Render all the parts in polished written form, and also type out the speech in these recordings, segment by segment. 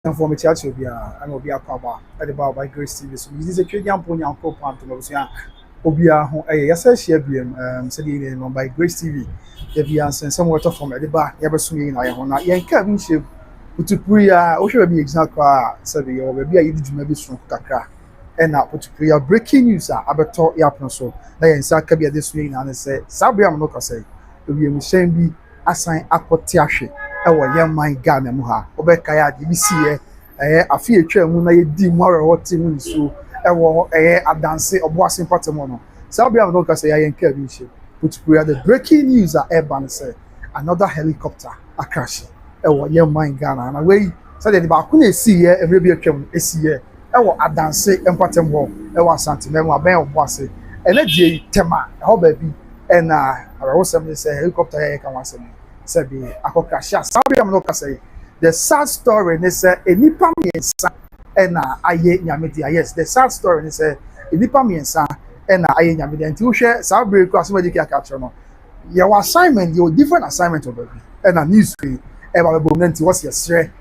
And for me, church will be I'm be a cover at the bar by Grace TV. So this is a Canadian pony and co part of Osia. Obia, yes, I share BM, said by Grace TV. There be answer some water from at the bar, never swinging. I want not yank cabin ship. Put to Priya, or should be exact said the or maybe I did maybe from Kakra. And now put to Priya breaking news. I better yapno so. They in Sakabia this swing and say, Sabia Monoka say, to be a shame be assign Akotiashi. Ɛwɔ yɛn man Ghana mu ha ɔbɛkae ade bi si yɛ afi etwa mu na yɛdi mu ara wɔte mu nsuo ɛwɔ adanse ɔboase mpatam no saa bia no kasa yɛn ka bi nhyɛ putupuya the breaking news a ɛba no sɛ another helicopter crash ɛwɔ yɛn man Ghana na wei sɛdeɛ de baako na esi yɛ ɛmɛ bi atwa mu esi yɛ ɛwɔ adanse mpatam hɔ ɛwɔ Asantehene mu abɛn ɔboase ɛna die tema ɛhɔ baabi ɛna awɔsɛm ne sɛ helicopter yɛ ka wasɛm Sabi akokasha sabi am no kasa the sad story ne say enipa miensa na aye nyamedi yes the sad story ne say enipa miensa na aye nyamedi nti wo hwe sabi ko asomadi ka capture no your assignment your different assignment obi na news free e ba bo nti was yesre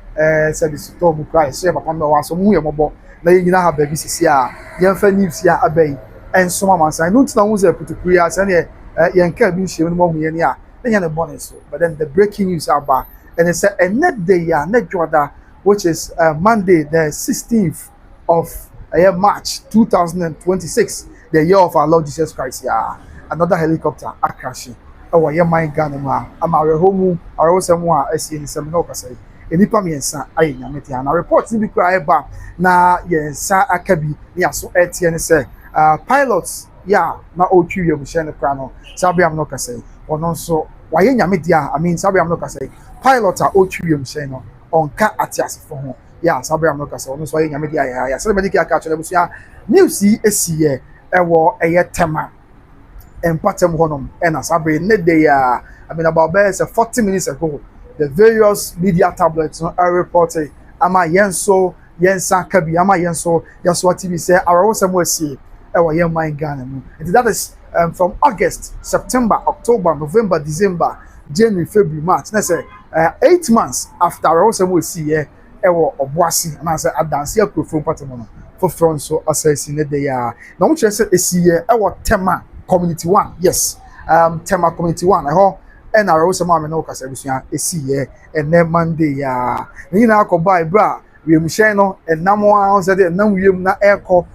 sabi to mu cry say papa me wa so mu ye mobo na ye nyina ha ba bi sisi a ye mfa news ya abai enso mama san no ntina wo ze putupuya say ne ye nka bi hye no mo hu ye ne a but then the breaking news about and it's a net day net Jordan, which is Monday the 16th of March 2026, the year of our Lord Jesus Christ. Yeah, another helicopter crashing. Oh, yeah, my Ghana, I'm our home, our own as in some no say. Enipa miensa aye nyamete na report ni bi kra eba na yensa akabi ya so etiene say pilots yeah na otwi yam hye ne kra no sabi am no kase ono nso waye nyamede a I mean sabi am no kase pilot a otwi yam hye no onka atiasefo ho yeah sabi am no kase ono nso waye nyamede a ya se mediki aka chole busia news yi esiye ewo eye tema empatem honom na sabi ne dey I mean about 40 minutes ago the various media tablets are reporting ama yenso yensa kabi ama yenso yaso TV say our Sh0ckingly ewa yen man Ghana mu and that is from August, September, October, November, December, January, February, March. Let's say 8 months after Sh0ckingly ewa oboase and I say adanse akrofo patemono for front so assassin dey ya na mo chere say esiye ewa tema community 1 yes tema community 1 and I also mamma no kasa busua esiye ene Monday ya ni na akoba ibra wiem hye no enamo a say dey nam wiem na airco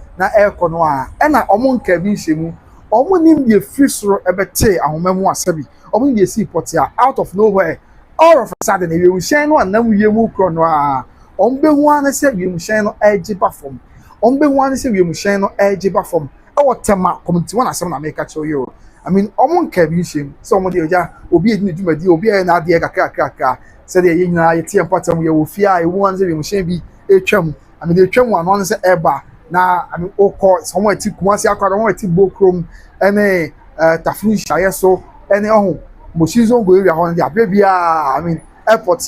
no a na omo nka bi hyemu omo nim de frisoro ebete ahomam asabi omo nim de seaport ya out of nowhere all of a sudden wiem hye no nam wiem kro no a ombehu an say wiem hye no ejiba fom ombehu an say wiem hye no ejiba fom e tema community 1 asem na make cho yo I mean, among Kevin, some of the obi edwumadi obi na ade kakra said the yin na yeti empatam ye wo fia e won say we machine bi etwam I mean the twam one on say eba na I mean okọ someone eti kumasi akwara won eti bokrom ene tafun shaye so ene ohun moshizo go area hon dia bia I mean airport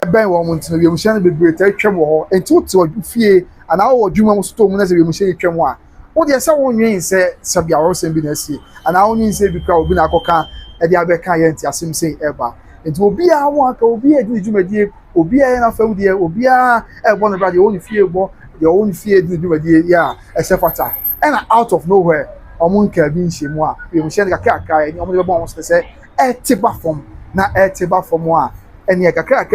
eben wo mo ntino we machine bebre ta twam wo enti otu fie ana wo dwuma mo sto mo na say we machine twam a wo de say won wen say sabia wo sem bi na sie ana won say bi kra obi na akoka e de abeka ye nti asem say eba enti obi a won aka obi e di dwumadie obi a na Fl0w de obi a e bo no bra de won fie bo de won fie di dwumadie ya e se fata and out of nowhere omo nka bi nhemu a we mhye ne kakra e omo de bo won say e tiba form na e tiba form a ene kakra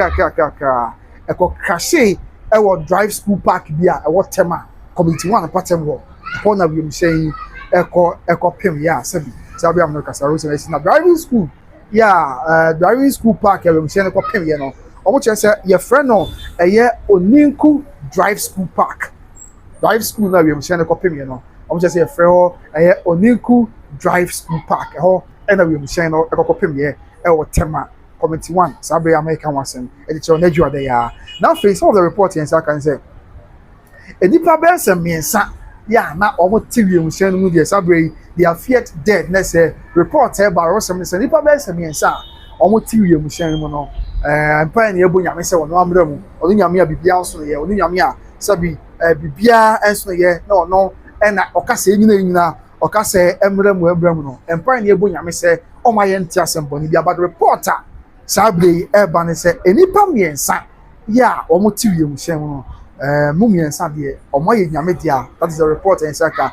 e ko crashe e wo drive school park bia e wo tema community 1 patem wo na we mhye eko pem ya sabi am no kasa ro say na driving school yeah driving school park we mhye ne ko pem ye no omo che say your friend no eye oninku drive school park drive school na we mhye ne ko pem ye no omo che say your friend ho eye oninku drive school park ho na we mhye no ko pem ye e wo tema committee 1 sabi American wasem e de che na dwa there ya now face all the report and say can say enipa be sem miensa yeah na omo TV mhye no mu de sabi they are feared dead na say report about Sh0ckingly say nipa be sem miensa omo TV mhye no mu no empa na ebo nyame say wono amra mu onu nyame a bibia nso ye onu nyame a sabi bibia enso ye na ono na okasa nyina okasa emra mu no empa na ebo nyame say omo ye ntia semboni bia but reporter sabi eba ne say enipa miensa yeah omo ti wi mu hyen no mu miensa de omo ye nyame dia that is the report and saka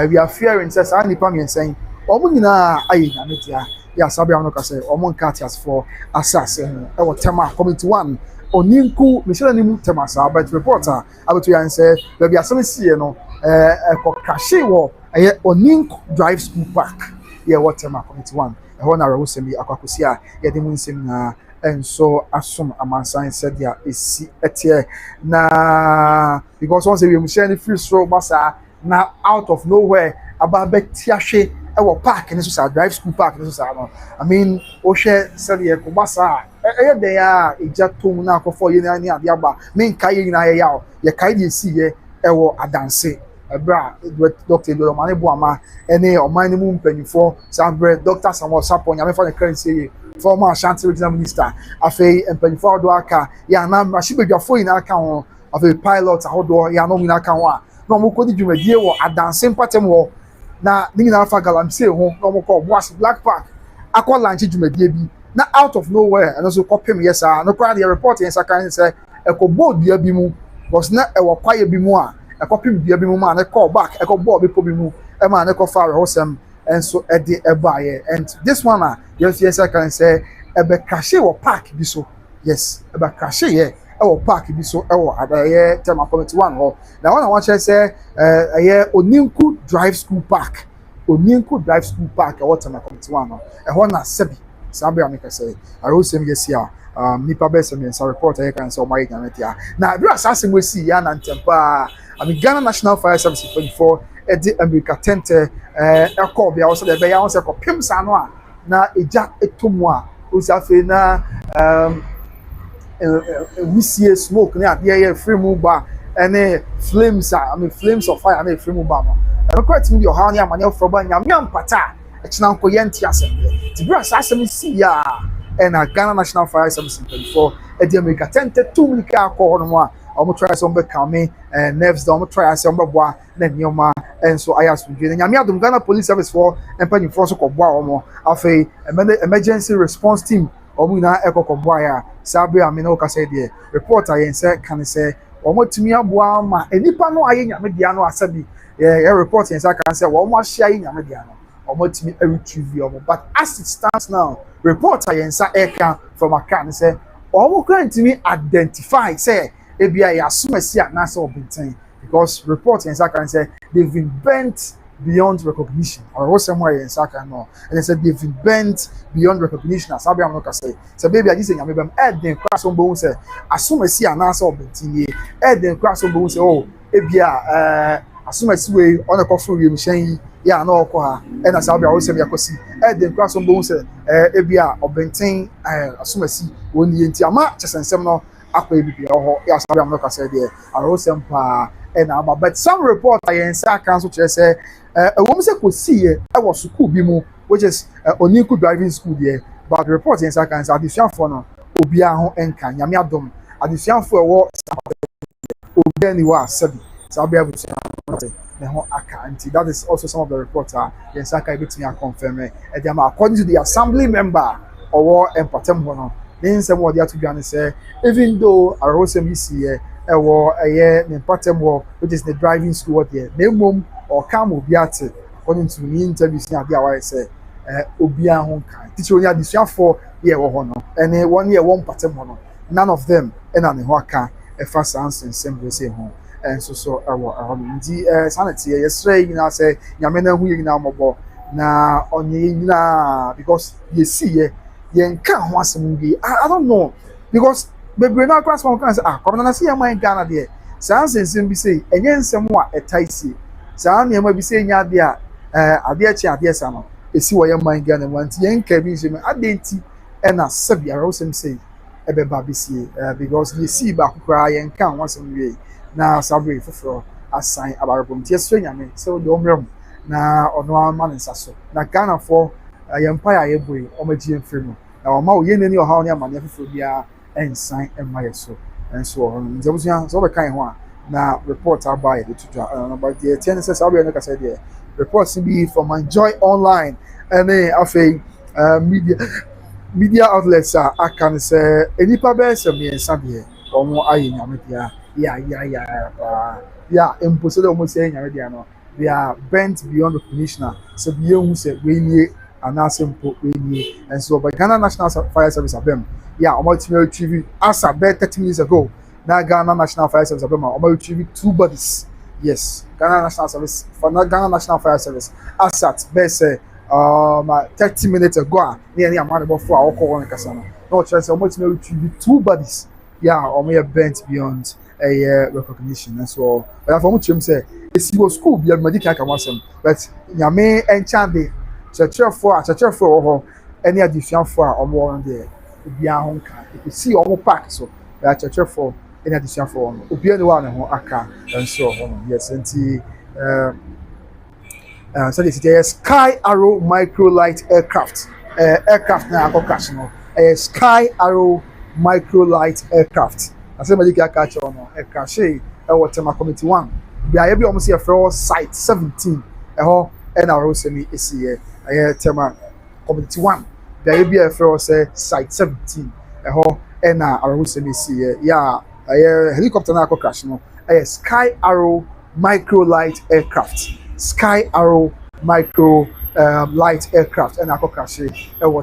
we are fearing say sa nipa miensa omo nyina aye nyame dia ya sabe am no ka say omo nka tias for asase ho e wo tema committee 1 oninku mishira ni mu tema sa but reporter abeto yan say be asem sie no ko kashe wo aye oninku drive school park ye wo tema committee 1 e ho na rawo semi akwakosi a ye de mu nsem na enso asom amansan said ya esi etie na because once we share the free stroke basa na out of nowhere about betiahwe e wo park ni so sa drive school park ni so sa no I mean o hwe said ye ko basa e de ya eja tom na akofo ye ni ade aba me nkai ye nyina ye ya ye kai de si ye e wo adanse bra doctor do mane bo ama ene oman ni mu mpanyifo sa bre doctor Samuel Sapon ya me fa the currency former Asantehene minister afei mpanyifo do aka ya na mashibedwafo ina aka ho afei pilot ahodo ya no ina aka ho a no mo kodi dwumadie wo adanse mpatem ho na ningi na afa galamsey ho no mo ko boas black park akọ launch dwumadie bi na out of nowhere and also kopem yesa no kwa the report yesa kan say ekobo dua bi mu was na ewo kwaye bi mu a ekopem dua bi mu ma na call back ekobo bi po bi mu e ma na ko fa rehosem and so at the ebaye and this one yes I can say ebe crashe wo park bi so yes ebe crashe ye e park bi so e wo adaye tema committee 1 ho na one I want to say oninku drive school park e wo tema committee 1 ho e ho na sebi sabe am say I will say yes here nipa be say me report I can say o my nyame na bi asase mo si ya na ntempa I mean Ghana National Fire Service 24 edi America tente call bia also the be ya won say ko pim sa no a na eja etomu a o sa fe na we see smoke na ade free mu ba ene flames I mean flames of fire na free mu ba no e ko atimi di o ha ni amane ofro ba nyame ampata e kina nko ye ntia asem ti bra asem si ya na Ghana National Fire Service 24 edi America tente tumlika akọ no a omo try some be come nerves down try some be boa na nioma enso ayasudwe na nyame adom Ghana Police Service for empany for so ko boa omo afei emergency response team omo na ekoko boa ya sabe amena o ka say de reporter yen say kan say omo timi aboa ma enipa no aye nyame dia no asabi report yen say kan say omo ahia aye nyame dia no omo timi retrieve omo but as it stands now reporter yen say eka from Accra say omo kan timi identify say ebia ya asumasi anasa obinten because report in Saka say they've been bent beyond recognition or what somewhere in Saka no and they said they've been bent beyond recognition as Abiam no say so baby I just say nyame bam den crash on bone say asumasi anasa obinten ye den crash on bone say oh ebia asumasi we on the coffee we mchen ya na okọ ha and as Abia say yakosi den crash on bone say ebia obinten asumasi woni yenti ama chesensem no akwa ebibi ho ya sabi am no ka say there arosem pa na aba but some report I say council chair say wo me say ko see e wo school bi mu which is Oninku driving school there but report in say kan say adesuafo no obi a ho enka nyame adom adesuafo e wo obi ani wa sabi sabi abusu na ho aka anti that is also some of the reporter yes aka betimi confirm e dey according to the assembly member or empatem ho no then some dia to be say even though arosem isi ewo ne pattern which is the driving school there na mom or come obi ate according to the interviews na dia why say obi ahun kan teacher onya disuafo ye wo ho no ene one year one pattern no none of them na ne ho aka e fa sans nsem say ho and so ewo ndi sanity yesterday you know say nyame na hu ye nyina mobo na onye nyina because you see yen kan ho asem bi I don't know because bebre na class one kan say come na see your mind Ghana there sans nsem bi say enye nsem a etaisi saa na ma bi say nya de a ade a chi ade sa no esi wo your mind Ghana wanti yen ka bi nsem ade nti e na sabia ro sem say e be ba bi see because you see ba kukura yen kan ho asem wi na sabre foforo assign abarabom tie so nyame so do omrem na ono ama nsa so na Ghana for empire ye boy o ma ji enfiri no na o ma o ye nani o ha o ne amane foforo bia ensign emma so and so on nzebusia so be kan ho a na report about it to about the tennis sabre no ka say there reports be from Enjoy Online and afei media outlets I can say enipa be some yen sabie omo aye nyame dia yeah impossible almost say nyame dia no they are bent beyond recognition so be who say we nie anasempo we nie and so but Ghana National Fire Service abem yeah omo team retrieve as about 30 minutes ago na Ghana National Fire Service abem omo retrieve 2 bodies. Yes, Ghana National Service for Ghana National Fire Service asat best 30 minutes ago near amount about 4 hours call on kasana no chance almost retrieve 2 bodies. Yeah, or may have bent beyond a recognition and so but for much say it's your school be a medical can want but nyame enchant church for any addition for or more on there be a home can you see all pack so that church for any addition for obi anyone who aka and so yes and so this is Sky Arrow microlight aircraft now crash no Sky Arrow microlight aircraft. I say medical catch on a crash Tema Committee 1. Be I be almost here for site 17 and our semi is here Tema Committee 1. Be I be a for say site 17 and our semi see yeah helicopter now crash no Sky Arrow microlight aircraft. Sky Arrow micro light aircraft and our crash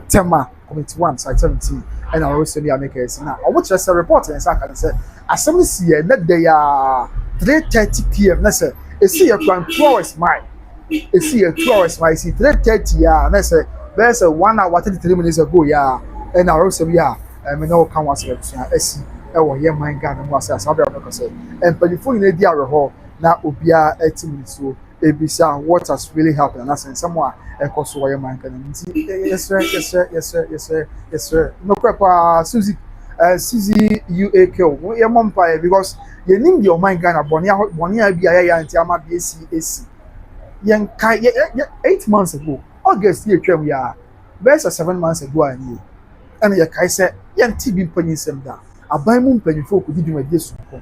Tema Committee 1 site 17 and I also be makers now. I watch a report and I say assembly see that they are 3:30 p.m. Let's say it's see a 2 hours mile. It's see a 2 hours mile. See 3:30 yeah. Let's say there's a 1 hour 33 minutes ago yeah. And I also yeah. I mean no come once yeah. See here my God and was as other because and before you need the now ubia 80 minutes so ebisa what has really happened and I say someone cause why man can yes sir no papa Susie UAK your mom because you need your mind Ghana bonia be ya anti ama BAC yen kai 8 months ago August year twam ya best 7 months ago and you kai say yen TB panyin sem da aban mu panyin folk di dwuma so ko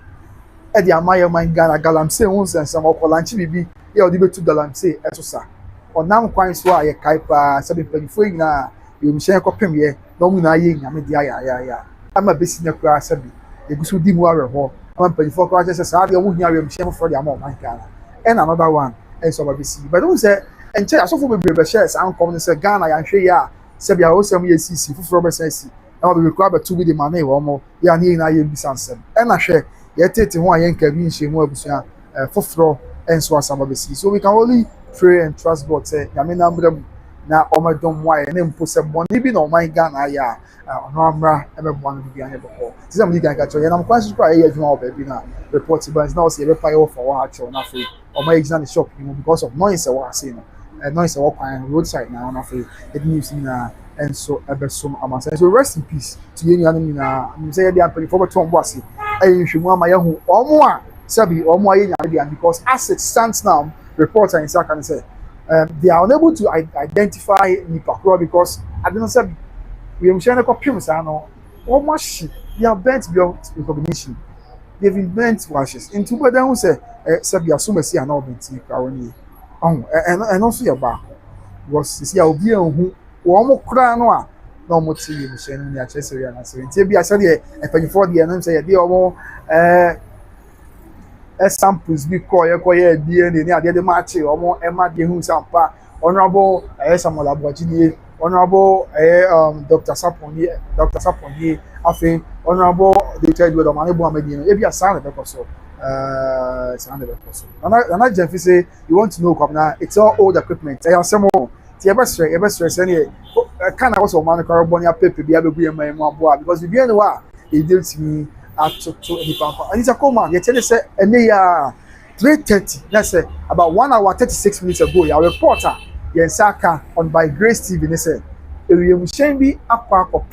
e di ama your mind Ghana galamse won sensam okolanchi bibi ya odi betu galamse esosa onam kwan so a ye kai pa sabe panifo nyina ye mhye kopem ye no mu na ye nyame dia ya ama besi na kura sabe ye gusu di mu awe ho ama panifo kwa se sa de wo hia ye mhye for dia ma o man Ghana and another one and so besi but don't say enche asofo bebre be share sa ankom say Ghana ya hwe ya sabe ya wo sem ye sisi fufuro be sensi na be kura be tu bi de mane wo mo ya ni na ye bisansem and na hwe ye tete ho a ye nka bi nhye mu abusua fufuro and so asaba besi so we can only pray and trust God say nyame na mbram na omadom wa e nempo se boni bi na o man Ghana ya ono amra e be bonu bi anye beko ti sam di gan ka cho ye na mkwan so kwa e adwuma o ba bi na report ba na o se e be fire for wa cho na fe o ma exam shop you know because of noise e wa say no noise e wa kwan roadside na na fe it news na and so e be so amasa so rest in peace to ye nyanu na me say dey ampani for beto mbo ase e nhwemu ama ye hu omo a sabi omo aye nyame dia because as it stands now reporter in Saka say they are unable to identify Nipakro because I don't know we am sharing a copy say no almost they are bent beyond recognition they've been bent washes into but then say sabi assume see na bent Nipakro ni and also your back was see obi ehun wo mo kra no a na omo ti you sharing ni a chese we na say nti bi asa de for the and say dey omo samples bi koye DNA ni ade de match omo ema de hu sampa honorable Samuel Abwajini honorable Dr. Saponi afi honorable Dr. Edward Omanebo Amedi e bi asan de koso Nana Jeffy say you want to know come it's all old equipment I am some ti e be stress any kind of also man ko boni apepe bi abegu e man mu aboa because bi no wa e deal to me to any pampa and it's a command you tell say any 3:30 let's say about 1 hour 36 minutes ago your reporter Saka on by Grace TV they say we mchen bi akwa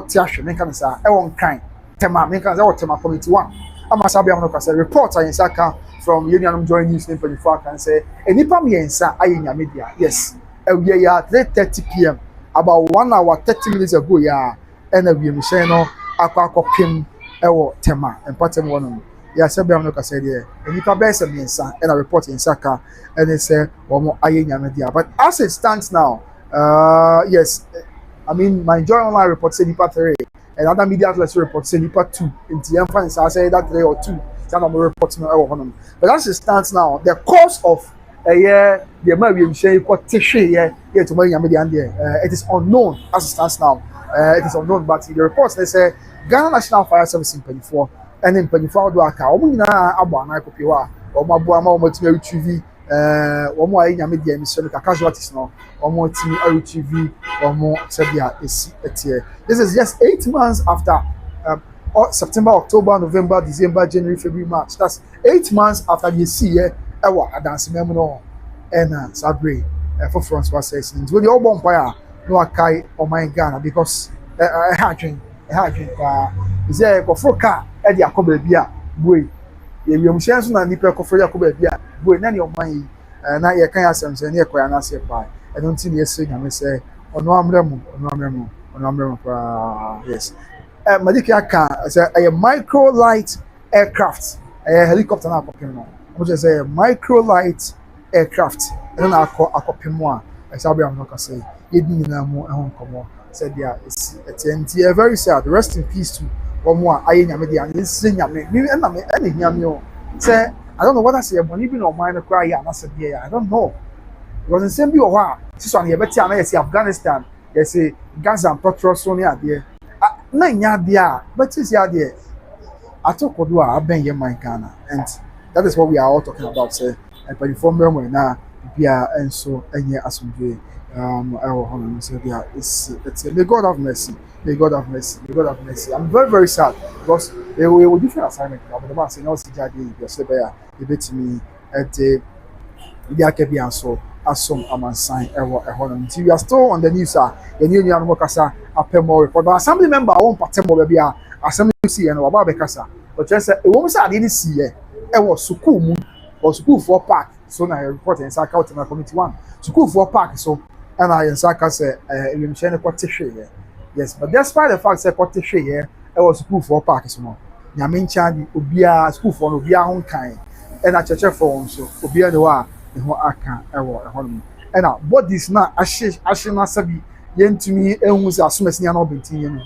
tiahwe men kan say e won kan tema men kan say what tema committee 1 ama sabi am no ka say reporter Saka from Union Joint News name 24 can say enipa miensa ayenya media yes we ya 3:30 p.m. about 1 hour 30 minutes ago ya and we mchen no akwa ewo tema empatem wono ya sabi am no ka say there enipa be say miensa and a report in Saka and they say omo ayenya media but as it stands now yes I mean my joy online report say enipa 3 and other media outlets report say nipa 2 nti yɛmfa nsa say that 3 or 2 that no report no ɛwɔ hɔnom but as it stands now the cause of the man we say what here to my it is unknown as it stands now. It is unknown, but the reports they say Ghana National Fire Service in 24 and in 24 do aka omu nyina abo na kopiwa omu abo ama omu timi retrieve omu ayi nyame dia mission ka casualties no omu timi retrieve omu sebia esi etie. This is just 8 months after September, October, November, December, January, February, March. That's 8 months after the year ewa Asantehene no and Sabre for Francois says when the old empire no akai on my Ghana because hadwin is there go for car e dia ko ba bia boy ye wiem hye so na nipa ko for ya ko ba bia boy na ne o man na ye kan asem se ne ko ya na se pa e don't see ye nyame se ono amremu yes madiki aka say a micro light aircraft helicopter na akopem no which is a micro light aircraft and na akopem a sabi am no ka say yedi na mo ehon komo said there is a very sad rest in peace to one more aye nyame dia nsi nyame me na me ene nyame o say I don't know what I say but even on mine cry ya na say there I don't know because in same bi o ha siso na ye beti na ye say Afghanistan ye say Gaza and Petrus on there na nya dia but is ya there atokodo a aben ye man Ghana and that is what we are all talking about say and for the former way na bia enso enye asomdwe so yeah it's may God have mercy I'm very very sad because they were different assignment but the man say no see jadi you say bear you bet me at the akabi anso asom amansan honum we are still on the news the new no kasa apemo report but assembly member won patemo be bia assembly see and oba be kasa but just say e wo say ade ni see e wo school mu or school for park so na report in Saka committee 1 school for park so and I in Saka say we mchene kwate hwe yes but despite the fact say kwate hwe here e was school for park so no nyame ncha di obia school for no obia ho kan e na cheche for so obia de wa e ho aka e wo e ho no e na bodies na ashe na sabi yentumi ehun say asomasi na obentin ye no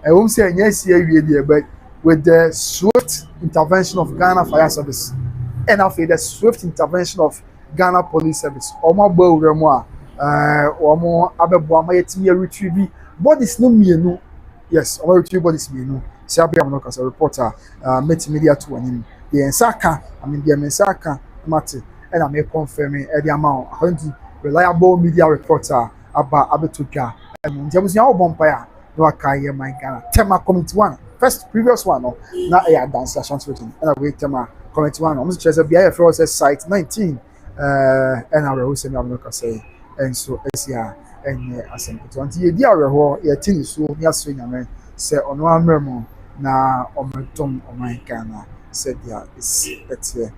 e won say anya si awie die but with the swift intervention of Ghana Fire Service and after the swift intervention of Ghana Police Service omo gba uremu omo abebo ama yetimi retrieve bodies no mienu yes omo retrieve bodies mienu sabi am no kasa reporter met media to anim the ensaka I mean the ensaka mate and I may confirm the amount according to reliable media reporter aba abetuka and jamusi ya obompaya no akaye my Ghana tema committee 1 first previous one no na e dance Asantehene and we tema committee 1 almost just a BIF site 19 and our who say me am no kasa and so esia enye asempto anti ye di aweho ye tini so ni aso nyame se ono amremo na ometom oman Ghana said there is etie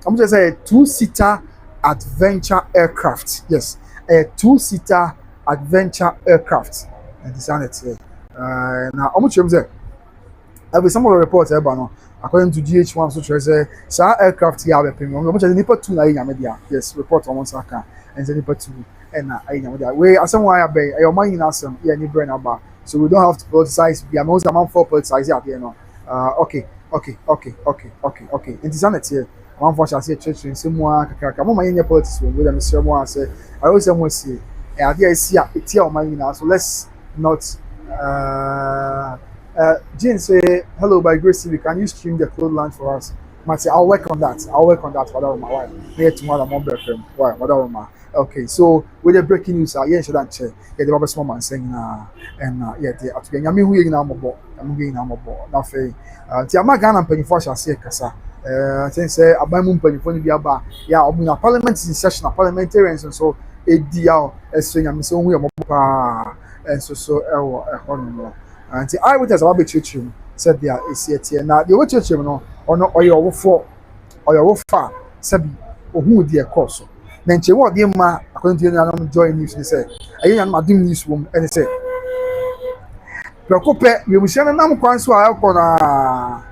I'm just say 2-seater adventure aircraft yes a 2-seater adventure aircraft and this is it now how much you say every some of the reports no according to GH1 so say aircraft here be premium how much is nipa 2 na nyame dia yes report on Saka and say nipa 2 and nyame dia we asem why abey your man in asem yeah ni brain aba so we don't have to politicize be among the man for politicize here no okay it is on it here one for shall say church in semua kakaka mo man politics we dem say mo say I always say mo see e ade isi a etia o man so let's not Jean say hello by Grace TV, can you stream the cloud launch for us? Mate, I'll work on that whatever my wife here tomorrow I'm on FM why whatever my okay so with the breaking news yeah should that check yeah the small man saying and yeah the atuga nyame hu yina mobo na fe ti ama Ghana mpanifo shall say kasa think say abamu mpanifo ni biaba yeah obuna parliament is in session of parliamentarians and so edia eso nyame so hu yomo pa and so ewo ehonu and I would as about churchum said there is here now the churchum no ono oyo fa sabi ohun de course na nche wo de ma according to the joy news ni say ayen an madum news room and say prekope we mushana nam kwan so akọ na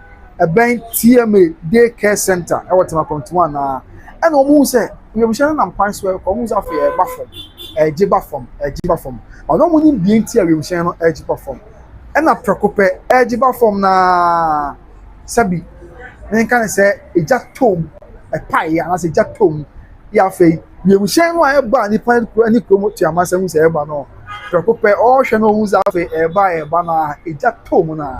eben TMA day care center e what ma point 1 na and omu say we mushana nam kwan so akọ omu za fe e jiba form ono mu ni bi ntia we mushana no e jiba form ɛna prɛkope ɛgyiba fam na sabi ne kan say eja tom ɛpae ya na say eja tom ya fei wiemhyɛn no a ɛba nipa ani kromo to amasɛm sɛ ɛba no prɛkope ɔhwɛ no hu sɛ afei ɛba na eja tom na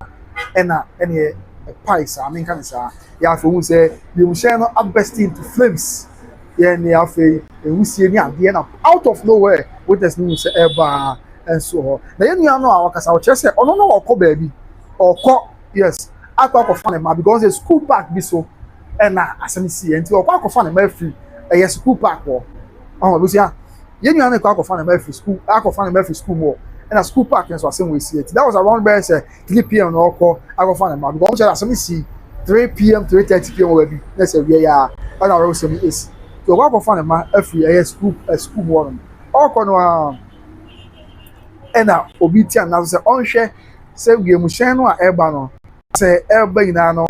ɛna ɛne ɛpae sa ne kan sa ya fei hu sɛ wiemhyɛn no burst into flames yɛn ne afei ewusie ni adeɛ na out of nowhere witness no sɛ ɛba enso ho na yɛn nua no a wakasa wo kyerɛ sɛ ɔno no ɔkɔ baabi ɔkɔ yes akɔfa ne ma because the school park bi so ɛna asɛm si nti ɔkɔ akɔfa ne ma free ɛyɛ school park wɔ ɔhɔ lucia yɛn nua no akɔfa ne ma free school akɔfa ne ma free school mo ɛna school park nso asɛm wɔ si that was around by say 3 p.m. na ɔkɔ akɔfa ne ma because ɔkyerɛ asɛm si 3 p.m. 3:30 p.m. wɔ baabi na sɛ wie ya ɛna ɔrɛ sɛm esi so ɔkɔ akɔfa ne ma free ɛyɛ school mo no ɔkɔ no ɛna obi tia na sɛ ɔnhwɛ sɛ wiemhyɛn no a ɛba no sɛ ɛba nyinaa no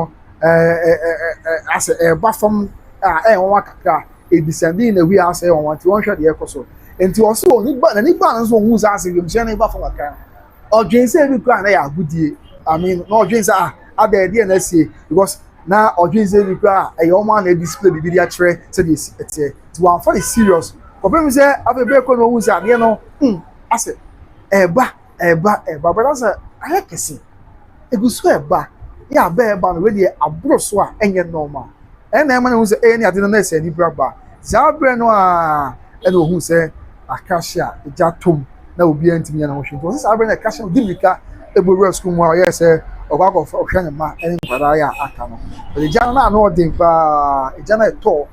asɛ ɛba fam a ɛwɔ kakra edisɛndi na wi asɛ wɔn ti wɔnhwɛ deɛ ɛkɔ so nti ɔso oniba na nipa no nso ohun sɛ asɛ wiemhyɛn no ɛba fam kakra ɔdwen sɛ ebi kura na yɛ agudie I mean na ɔdwen sɛ ada ɛdeɛ na ɛsie because na ɔdwen sɛ ebi kura ɛyɛ wɔn a na display bibi de akyerɛ sɛ deɛ esi ɛteɛ ti wɔn afa de serious kɔpem sɛ afɛbɛɛ kɔ na ohun sɛ adeɛ no asɛ ɛba but asɛ ayɛ kɛse egusu ɛba yɛ abɛ ɛba no wɔde aburo so a ɛnyɛ normal ɛna ɛma na ohun sɛ ɛyɛ ne ade no na ɛsɛ ni bra ba saa abɛ no a ɛna ohun sɛ akahye a egya tom na obi antimi yɛ na wɔhwɛ nti wɔsɛ saa abɛ na akahye no di mirika ebowura sukuu mu a ɔyɛ sɛ ɔkɔ akɔfa ɔhwɛ ne ma ɛne nkwadaa yɛ a aka no egya no na ano ɔden paa egya no ɛtɔ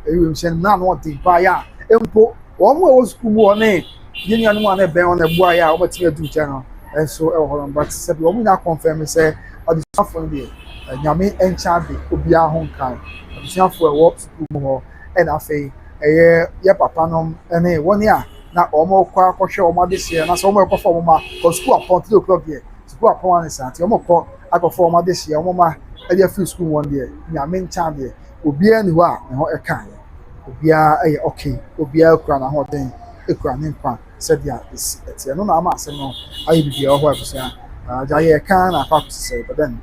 ewiemhyɛn na ano ɔden paa yɛ a mpo wɔn mu a ɛwɔ sukuu mu wɔ ne yɛn nuanom a na ɛbɛn wɔn ɛboa yɛ a wɔbɛtumi adu nkyɛn no nso ɛwɔ hɔ no but sɛbi wɔn nyinaa confirm sɛ adesuafo no deɛ nyame nkyɛn de obiara ho nkan adesuafo ɛwɔ sukuu mu hɔ ɛna afei ɛyɛ yɛ papa nom ɛne wɔn a na wɔn kɔ akɔhwɛ wɔn adehyeɛ na sɛ wɔn ɛkɔfa wɔn ma kɔ sukuu apɔn 3 o'clock deɛ sukuu apɔn ano saa nti wɔn kɔ akɔfa wɔn adehyeɛ wɔn ma ɛde afiri sukuu wɔn deɛ nyame nkyɛn deɛ obiara ni hɔ a ne ho ɛka obiara ɛyɛ okay obiara kura n'ahoɔden ekura ne nkwa sɛdeɛ esi ɛteɛ no na ama asɛm no ayɛ bibi ɛwɔ hɔ abusua agya yɛ kan na akɔ akɔsɛsɛ but then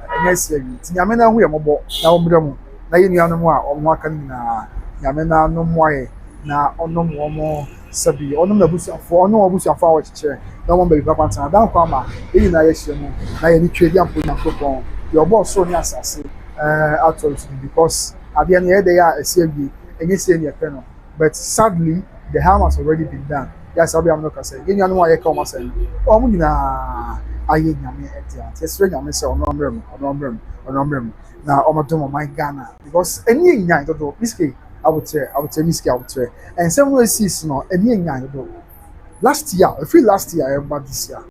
ɛnyɛ esi awi nti nyame na ho yɛ mɔbɔ na wɔn mmerɛ mu na yɛ nuanom a wɔn aka no nyinaa nyame na nom ayɛ na ɔnom wɔn sɛbi ɔnom na abusuafoɔ ɔnom abusuafoɔ a wɔkyekyɛ na wɔn baabi papa ntena dan kwan ma yɛ nyinaa yɛ hyia mu na yɛ ni twɛ di ampo nyankopɔn deɛ ɔbɔ ɔsoro ne asase atɔ so because adeɛ no yɛ de yɛ a esi awie ɛnyɛ si ɛni ɛpɛ no but sadly the harm has already been done. Yes, I'll be able to say, you know, I come and say, oh, Muna, I ain't Yami at the yes, Yami say, on room. Now, I'm doing my Ghana because any night to do, Miski, I would say, Miski, I would say, and some way season or any night to do. Last year, I feel last year, but this year.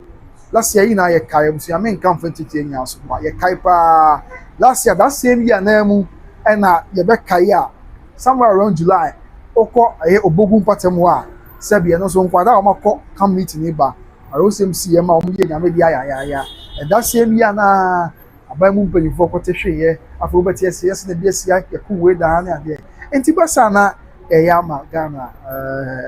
Last year, I so I mean, come for 10 years, but you kaipa last year, that same year, Nemu, and you bet Kaya somewhere around July. Oko aye obogun patemu a sebi eno so nkwada o makọ come meet ni ba aro sem si e ma o ye nyame dia ya and that same year na aban mu mpanyifo kwete hweye afro beti ese yes na bia sia yaku we da na ade enti basa na ya ma Ghana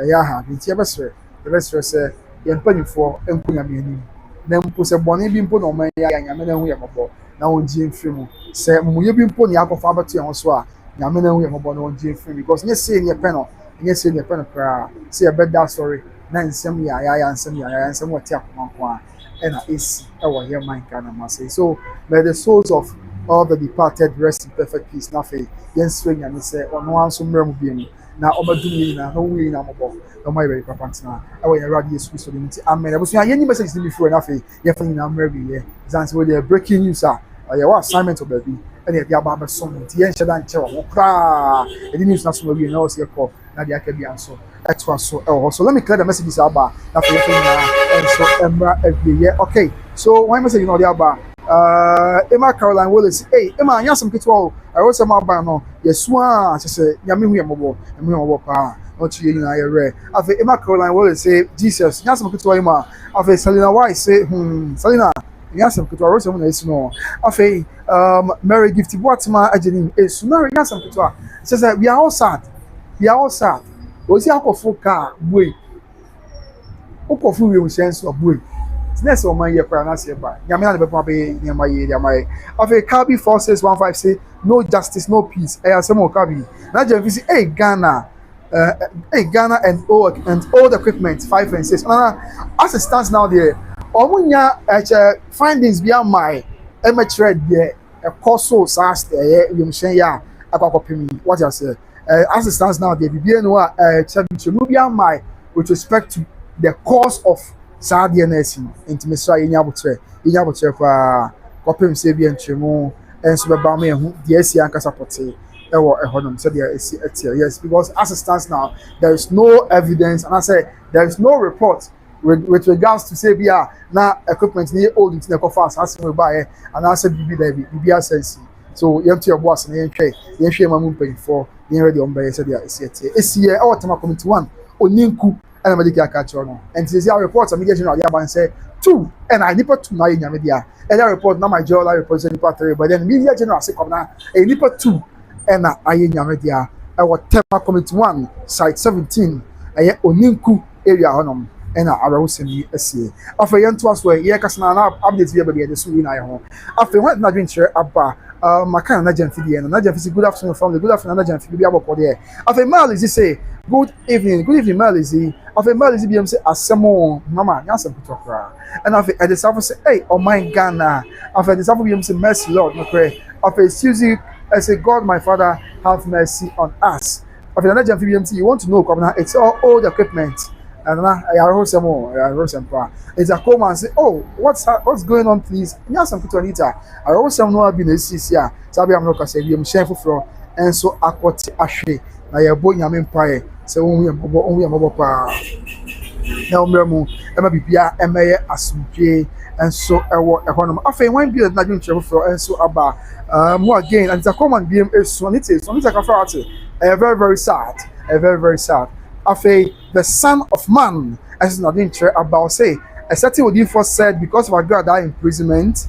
ya ha enti e besre se ye mpanyifo enkunya me anim na mpo se bone bi mpo na o man ya nyame na hu ye mabo na won ji mfimu se muye bi mpo ni akọfa abeto ye ho so a nyame na hu ye mabo na won ji mfimu because nye say ne pɛ no nye say ne pɛ no kra say e beda story na nsɛm ya nsɛm what ya komanko a na esi e wo ye man Ghana ma say so may the souls of all the departed rest in perfect peace na fe yen swe nyame sɛ ɔno anso mmerɛ mu bi mu na ɔbadum yi na no wi na mɔbɔ na ɔma yɛ papa ntena ɛwɔ yɛ radio Yesu Kristo dim ti amen abusu ya yɛni message ni before na fe yɛ fa nyina mmerɛ bi yɛ zanse wo the breaking news a yɛ wa assignment of baby ɛna yɛ aba abɛso nti yɛn hyɛ da nkyɛ wɔ kra ɛdi news na so ma bi na ɔsɛ kɔ na de aka bi anso ɛto aso ɛwɔ so let me clear the messages aba na fe yɛ fa nyina ɛnso ɛmra ɛbi okay so one message na ɔde aba Emma Caroline Wallace hey Emma anya some kitwa I wrote some about no yesu a say nyame hu yembo pa no chi yin na ye re afi Emma Caroline Wallace say Jesus anya some kitwa Emma afi Selena White say Selena anya some kitwa wrote some na isi no afi Mary Gift Boatma ageni esu Mary anya some kitwa say we are all sad o si akofo ka buei okofu we sense of buei next one man year kwa na se ba nyame na be pa be nyama ye dia mai afei Kabi 4615 say no justice no peace asem o Kabi na je visi Ghana Ghana and old equipment 5 and 6 as it stands now there omunya findings beyond my amateur there a coso sas there you mchen ya akwakopemi what you say as it stands now there bibia no beyond my with respect to the cause of Sadia nursing intimacy yenya botre fa kopem se bia ntremu enso beba ma ehu de asi anka support ewo ehodom said there is yes because as it stands now there is no evidence and I say there is no report with regards to say bia na equipment ni old in the fast as we buy and I said bibia sense so yemti your boss na yenhwe mamu pay for yen ready on buy said there is here our tema committee 1 oninku and medical catch on and this report a media general ya say 2 and I nipa 2 na yenya media and that report na my journal report nipa 3 but then media general say come na e nipa 2 and ayenya media our tema committee 1 site 17 aye oninku area honom and our semi asie afa yento aso ye kasana na update bi be dey so wi na ye ho afa when na dream share aba makana na jamfidi na jamfidi good afternoon family good afternoon na jamfidi bi aboko there afa mal is say good evening mal is afa mal is bi am say asemo mama nya asem kutokra and afa I just say hey oh my Ghana afa this afa bi am say mercy Lord no pray afa Susie I say God my father have mercy on us afa na jamfidi bi am say you want to know come now it's all old equipment. And it's a come and say, oh, what's going on, please? Yes, I'm put on it. I also know I've been a CCA. Sabi I'm not going to say, I'm shameful for, and so I got Ashley. I have bought your empire. So only a mobile power. Now, Mermo, Emma Bibia, Emma Asantehene, and so I want a honor. I think one beer not doing trouble for, and so about more again. And it's a common beam is so it's like a very, very sad, very sad. After the Son of Man, as not interested about say, a certain Odifo said because of a girl that imprisonment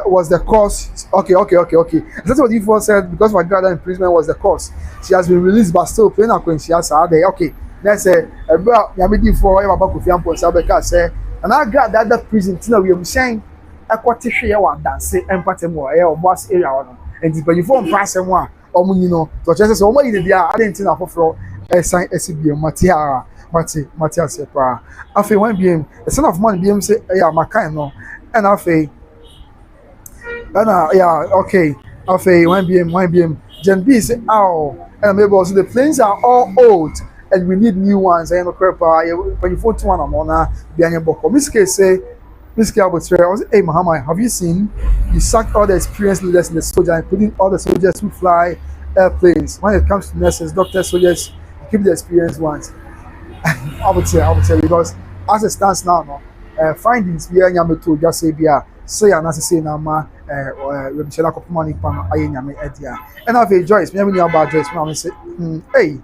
was the cause. Okay. A certain Odifo said because of a girl that imprisonment was the cause. She has been released but still playing a queen. She has her day. Okay, let's say about Yamidi for Baku Fiampo Sabeka say, and I got that prison. Tina we are saying a quartier one dance and Patemo or boss area and the uniform pass and one or Munino. So just so many I didn't know for. Sign SBM Matias Sepa. Afe one BM, the Son of Man BM say, yeah, Makai no, and Afe, yeah, okay, Afe one BM, Gen B say, oh, and maybe also the planes are all old and we need new ones. I know, Crepa, when you 41 on Mona, Bianya Boko. Miss K say, Miss K was hey, Muhammad, have you seen? You sacked all the experienced leaders in the soldier, including all the soldiers who fly airplanes. When it comes to nurses, doctors, soldiers, keep the experienced ones. I would say because as it stands now, findings we are to just say and as I say now, and I've Joyce, maybe about Joyce, I say, hey,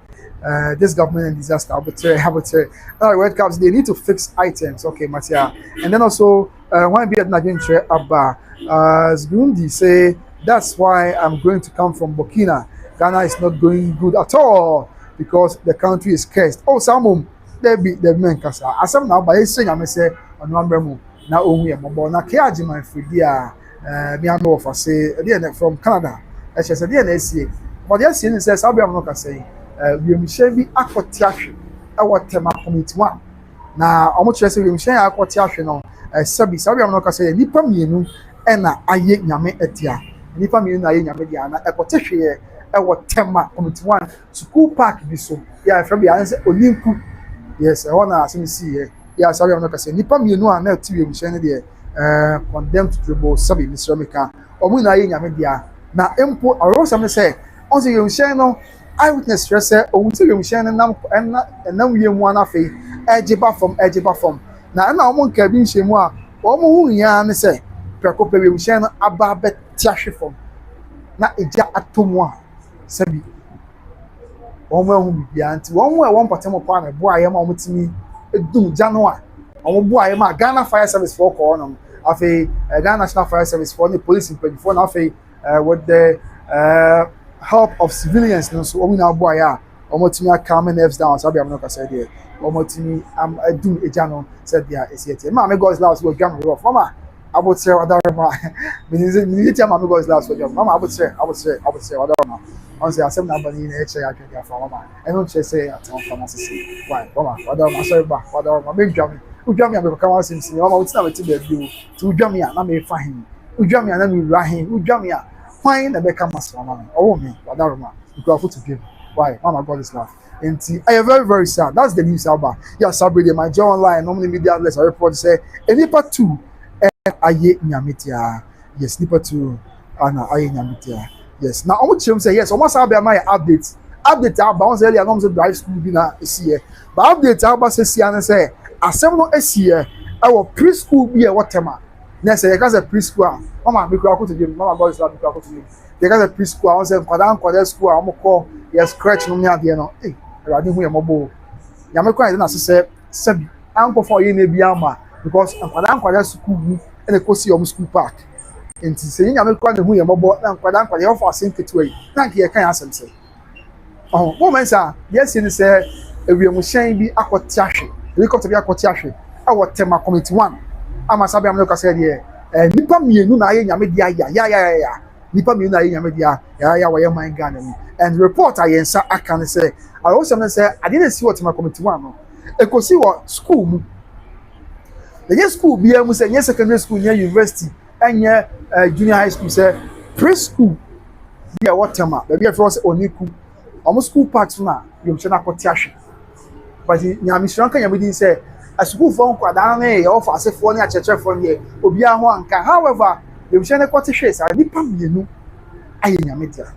this government and disaster, I would say, Red Caps, they need to fix items, okay, Matia, and then also one be at Nigeria about Burundi say that's why I'm going to come from Burkina. Ghana is not going good at all. Because the country is cursed. Oh, some there be the men kasa. Asam now by saying I say on number mo na ohun e mo na ke agima free dia me am of say from Canada. I say dey na sie. But dey sie say sabi am no ka say we mi share bi akoti ahwe e what tema committee 1. Na omo kire say we mi share akoti ahwe no sabi am no ka say nipa mienu e na aye nyame etia. Nipa mienu na aye nyame dia na ekoti hwe what tema committee 1 school park bi so yeah from the answer oninku yes I wanna see here yeah sorry I'm not say nipa mienu a na tiwe mi shene de condemned to tribal sabi Mr. Meka omu na ye nyame dia na empo aro some say on say you share no eyewitness stress say omu say you share nam enam wie mu ana fe ejiba from na omu nka bi nhemu a omu hu nya ne say prekope we share no aba betiahwe from na eja atomu a sabi omo ehu bibia nti omo e won patem kwa na bo aye ma omo timi edum January omo bo aye ma Ghana Fire Service for call no afi Ghana National Fire Service for the police in 24 na afi with the help of civilians no so omo na bo aye Omotimi calm nerves down. So I'm not gonna say there. Omotimi do a channel said there is yet. Mama God's last word jam rough. Mama, I would say other ma. Minute Mama God's last word. Mama, I would say other ma. I say asem na bani na eche ya twede afa mama. I don't say at on pharmacy. Why? Mama, other ma sorry ba. Other ma make jam. Udwami am ka wan sim sim. Mama, we na we ti be bi o. Ti udwami na me fa hin. Udwami na me wura hin. Udwami why na be come as mama. Oh me, other ma. You go to give. Why? Mama God is love. And I am very, very sad. That's the news about. Yeah, Saturday, my job online, normally media outlets, I report say, Nipa 2, aye nyamitia. Yes, Nipa 2, aye nyamitia. Yes. Now, I want to say, yes, almost I'll be my updates. Update about earlier, I know drive school be na here. But update about say, Assemble is here. Our preschool be a waterman. Next, say, because a preschool, Mama, we go to him. Mama God is love, we go to him. Because a preschool, I say, Kwadan school, I'm call. Yes, Cräsh no me ade no. Awurade hu yemobo. Ya me kwan na se sebi. Anko for ye na bia ma because kwada school mu e kosi your school park. Enti se nya me kwan hu yemobo na kwada yo for asenketu yi. Na nke ye kan asem se. Oh, moment sir, yes ni se ewiemu hyen bi akoti ahwe. Helicopter bi akoti ahwe. Awo tema committee 1. Ama sabi am no ka se de nipa mienu na ye nyame dia ya. Nipa mienu na ye nyame dia ya wo ye man Ghana ni. And report ayensa aka say I also say I didn't see what my committee one no e ko see what school mu the school bi am say secondary school near university and junior high school say preschool bi a what tema be for say oniku almost school parks na you say na kwoti ahwe but nyame shranka nyame din say a school for kwada na e offer say for na chechefo ne obi a ho anka however you say na kwoti hwe say nipa mienu aye nyame dia.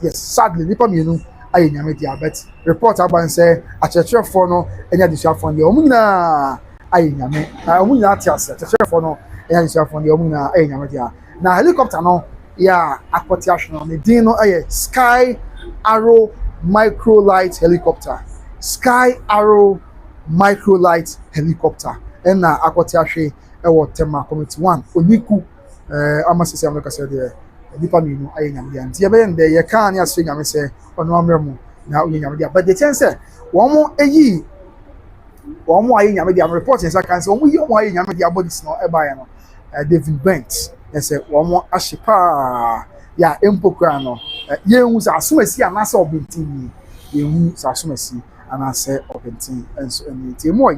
Yes, sadly, nipa mienu aye nyame dia but report about say achechefo no enya disuafo ne omuna aye nyame na omuna Teärs achechefo no enya disuafo ne omuna aye nyame dia na helicopter no ya akoti ahwe no din no aye Sky Arrow Microlight Helicopter. Sky Arrow Microlight Helicopter na akoti ahwe e wo tema committee 1 oniku amasese ameka say there nipa mienu aye nyame dia ntia be nde ye kan ya so nyame se ono amremu na onye nyame dia but the chance say won aye nyame dia report say kan say won aye nyame dia bodies no e ba ya no David Bürnt say won ahyepa ya empokra no ye hu sa asomasi anase obentin ye hu sa asomasi anase obentin enso enti emo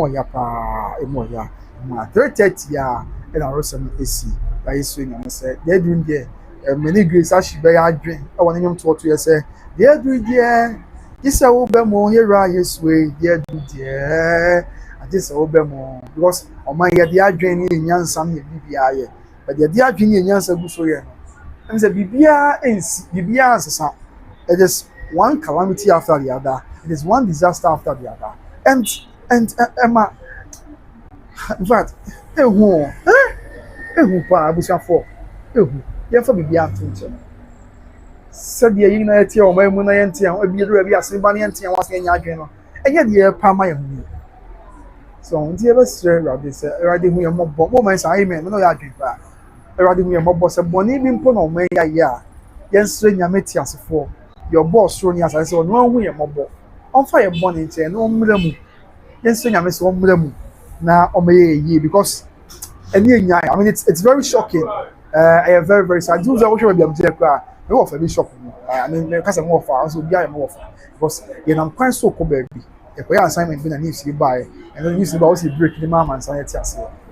ya pa emo ya ma 3:30 ya e na rosem esi by swing and say they doing there many grace Ashes+M0re adwen I want him to say they do there this Obemo here yes way they do there and this Obemo because on my year they adwen in nyansa me bibia but they adwen in nyansa gu so ye and say bibia ansesa it is one calamity after the other, it is one disaster after the other, and Emma in fact ehu pa abusiafo ehu ye fa bibia atunche said ye yin na etie o mamu na yente an obiedura bi ase ba na yente an wase nya adwen no enye de pa ma ye hu so nti e be sre rade se rade hu ye mobbo mo man sa amen no ya adwen pa rade hu ye mobbo se boni bi mpo na o man ya ya ye sre nya meti asefo your boss ro ni asa se no hu ye mobbo on fa ye boni nche no mmra mu ye sre nya me se o mmra mu na o me ye because I mean, it's very shocking. I am very, very sad. Those are what I'm saying. No, very shocking. I mean, because I'm more far, also be more far. Because I'm quite so cool, baby. If we are assignment, we need to buy, and then you see about break the mama and say,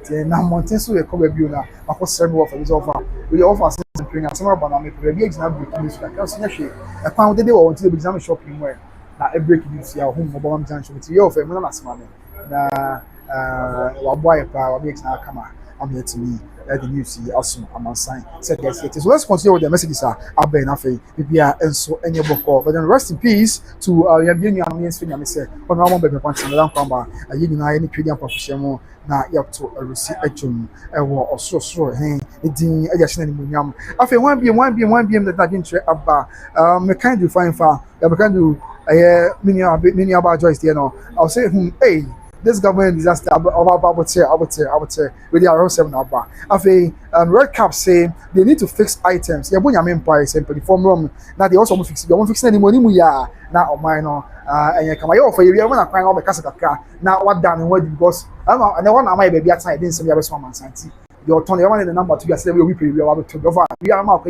then I'm wanting to come baby now. I was several of these offer. We offer something, some of them make the exam break this. I can't see a I found the day until the exam shopping where now a break this year home mobile junction to your family last money. Now, boy, power makes now come on. I'm here to me. The news also I'm on sign. Said yes, it is. So let's continue with the messages. I've been afraid. And so any book. But then rest in peace to Yabian Yamis Finger. I say, on our baby points and down combat. I didn't know any Canadian professional. Now you have to receive a jum. Or so. Hey, it didn't additional munyam. After 1 p.m. that I didn't share about. Me kind of find far. I can do many about Joyce. You know, I'll say, hey. this government disaster about with the RO7 number. After Red Cap say they need to fix items. Yeah, when you mean price and perform wrong. Now they also want to fix it. They want to fix any money muya now or mine and you come out for you when I crying over casa car. Now what done and what because I know and the one I might be outside didn't some other man santi. Your turn you want the number to get we pay we are to go we are now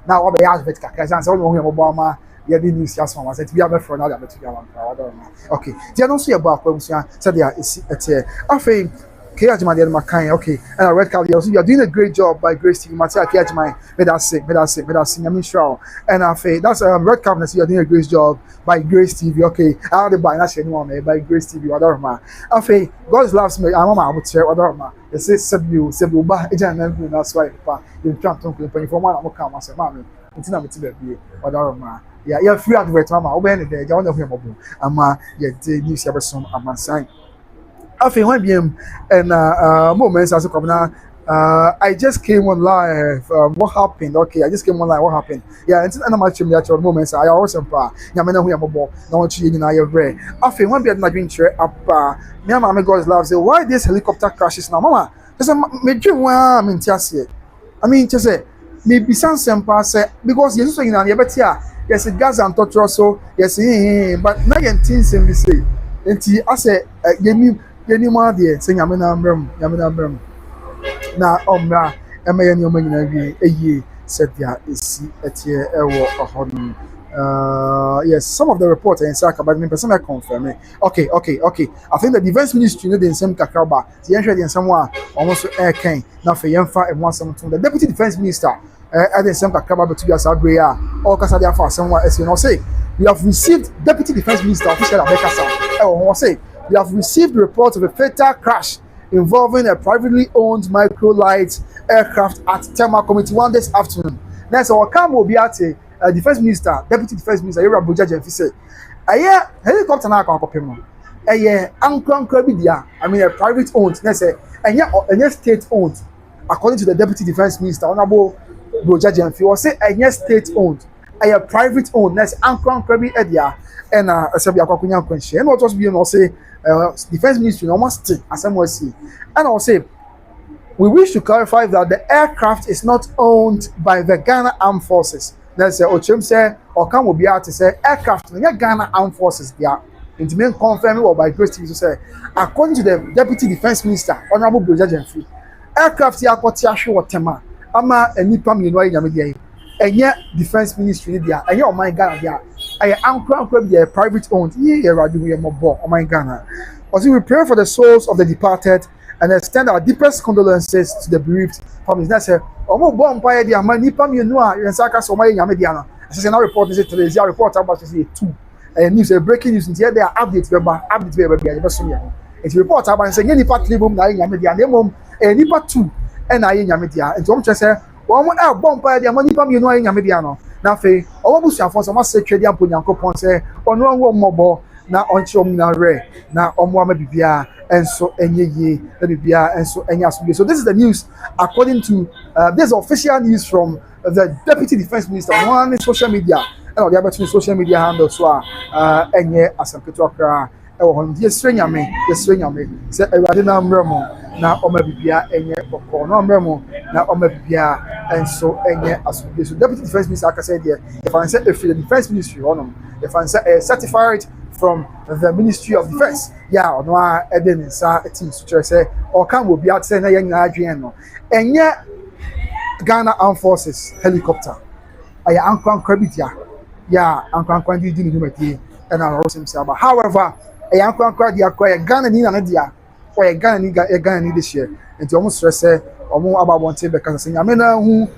now what be ask vet car and so we Obama. Yeah, the news just from us. We have a friend now that we have. Okay. They don't see about when we said they are I think Kajma de Makai, okay, and a red card. Also, you are doing a great job by Grace TV. Matia Kajma, I mean, sure. And I think that's red card. You are doing a great job by Grace TV. Okay, I have the buy anyone by Grace TV. Whatever, I think God loves me. I'm a would share whatever. They say, Sebu, but that's why you can't talk to me for one. I'm come as a mammy. It's not to be whatever. Yeah, free advert, Mama. Open it. I want to hear more. Yeah, the news ever some. I'm saying. I think when BM and moments as a governor, I just came on live. What happened? Okay, I just came on live. What happened? Yeah, and I'm actually at your moments. I also pa. Yamena who am about. No you in your brain. I think when BM not doing share up. Me and my God's love say why this helicopter crashes now, Mama? Because me dream one. I mean, just say. I mean, just say. Maybe some simple say because you so in an yebetia. Yes, gas and torture so yes, but now you things and we say. And I say, Yeni ma de se nyame na mbram na omra ema ni omanyina wie eye sedia esi etie ewo ohon yes, some of the reports in Saka but me person confirm me. Okay. I think the defense ministry know the same kakraba. The entry in someone almost air can na fe yemfa e one something. The deputy defense minister at the same kakraba but to be asabrea all kasa dia for someone as you know say we have received deputy defense minister official abekasa say we have received reports of a fatal crash involving a privately owned microlight aircraft at Teärs Committee 1 this afternoon. Next, our come will be at defense minister, deputy defense minister, Yura Bojaji, say, a helicopter now can copy him. A Ankron I mean, a private owned, let's say, and yet state owned, according to the deputy defense minister, Honorable Bojaji, he was say, a yet state owned, a private owned, that's Ankron Kirby Edia, and a Sabia Kokunya Quench, and what was being say. Defense ministry almost as I see, and I'll say we wish to clarify that the aircraft is not owned by the Ghana Armed Forces. That's Ochim say or come will be out to say aircraft in the Ghana Armed Forces. They are intimate confirmed or by Grace TV to say according to the Deputy Defense Minister Honorable Bojaji, aircraft here got Teärs or Tema ama enipa mi no yamedi and yet defense ministry there and your my Ghana there I am private owned oh my Ghana. Also, we pray for the souls of the departed and extend our deepest condolences to the bereaved families. That's a bomb by the Manipa Munua and Saka Somali Yamediana. As I report is today's report about to say 2 news breaking news here there are updates baby it's report about saying any part boom na Yamediana and Nipa 2 and I Yamedia and Tom Chester one bomb by the Manipa Munua Yamediano. Na fe obusuafo so ma se twede ampo nyankopon se ono anwo mmobo na onche omuna re na omo ama bibia enso enyeye na bibia enso enya so. So this is the news according to this official news from the deputy defense minister on social media and the other social media handles so enye asampeto akra e wo hon yesre nyame se ewade na mremo na oma bibia enye boko no mremo na oma bibia enso enye asubie. So deputy defense minister aka said there if I say if the defense ministry honum if I say certified from the Ministry of Defense yeah no eden sa team so say or can will be out say na yen na adwen no enye Ghana Armed Forces helicopter aya ankwan krabitia yeah ankwan di ni dumati and I also say about however ankwan dia kwa Ghana ni na dia for Ghana ni this year and almost stress omo ababonte be kan say nyame na hu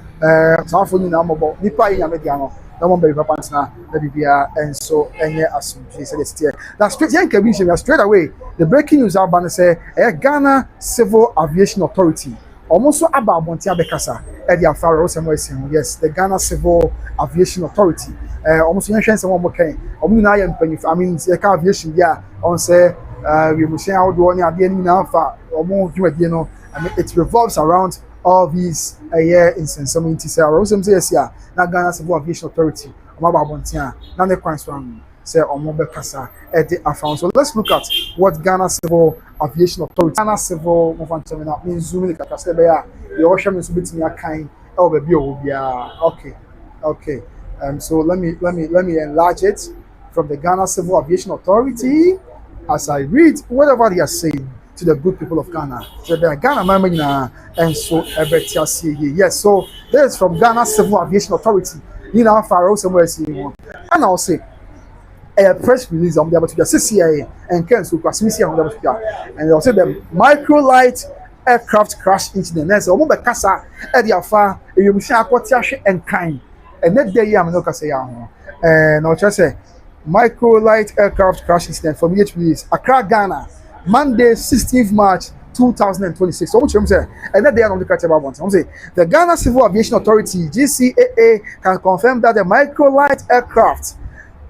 safo ni na mobo nipa nyame dia no na mo be papa ntena na bibia enso enye asumdwe say this year now straight yan can be straight away the breaking news about say Ghana Civil Aviation Authority almost so ababonte abekasa e dia faro Sh0ckingly yes the Ghana Civil Aviation Authority almost yan hwen say mo kan omo na ya mpanif I mean the aviation dia on say we must say how do any ade ni na fa omo dwumadie no I mean it revolves around all these in some say Sh0ckingly yes yeah na Ghana Civil Aviation Authority omo babontia na ne kwan so am say omo be kasa e de afa. So let's look at what Ghana Civil Aviation Authority, Ghana Civil movement means zooming kaka say be ya the ocean is between ya kind e be bi o bia. Okay. So let me enlarge it from the Ghana Civil Aviation Authority as I read whatever they are saying to the good people of Ghana. So the Ghana Mamina and so yes. So this is from Ghana Civil Aviation Authority. You know, Pharaoh somewhere saying, and I'll say a press release on the able to CCA and cancel Kwasmisi on the and they'll say the microlight aircraft crash incident. That's a moment Casa at the Alpha, you Quatiash and kind. And that day, I'm not say, and I'll just say microlight aircraft crash incident from EH release Accra, Ghana, Monday, 16th March 2026. So, what I'm saying, and that day I'm the about one. I'm saying the Ghana Civil Aviation Authority (GCAA) can confirm that the microlight aircraft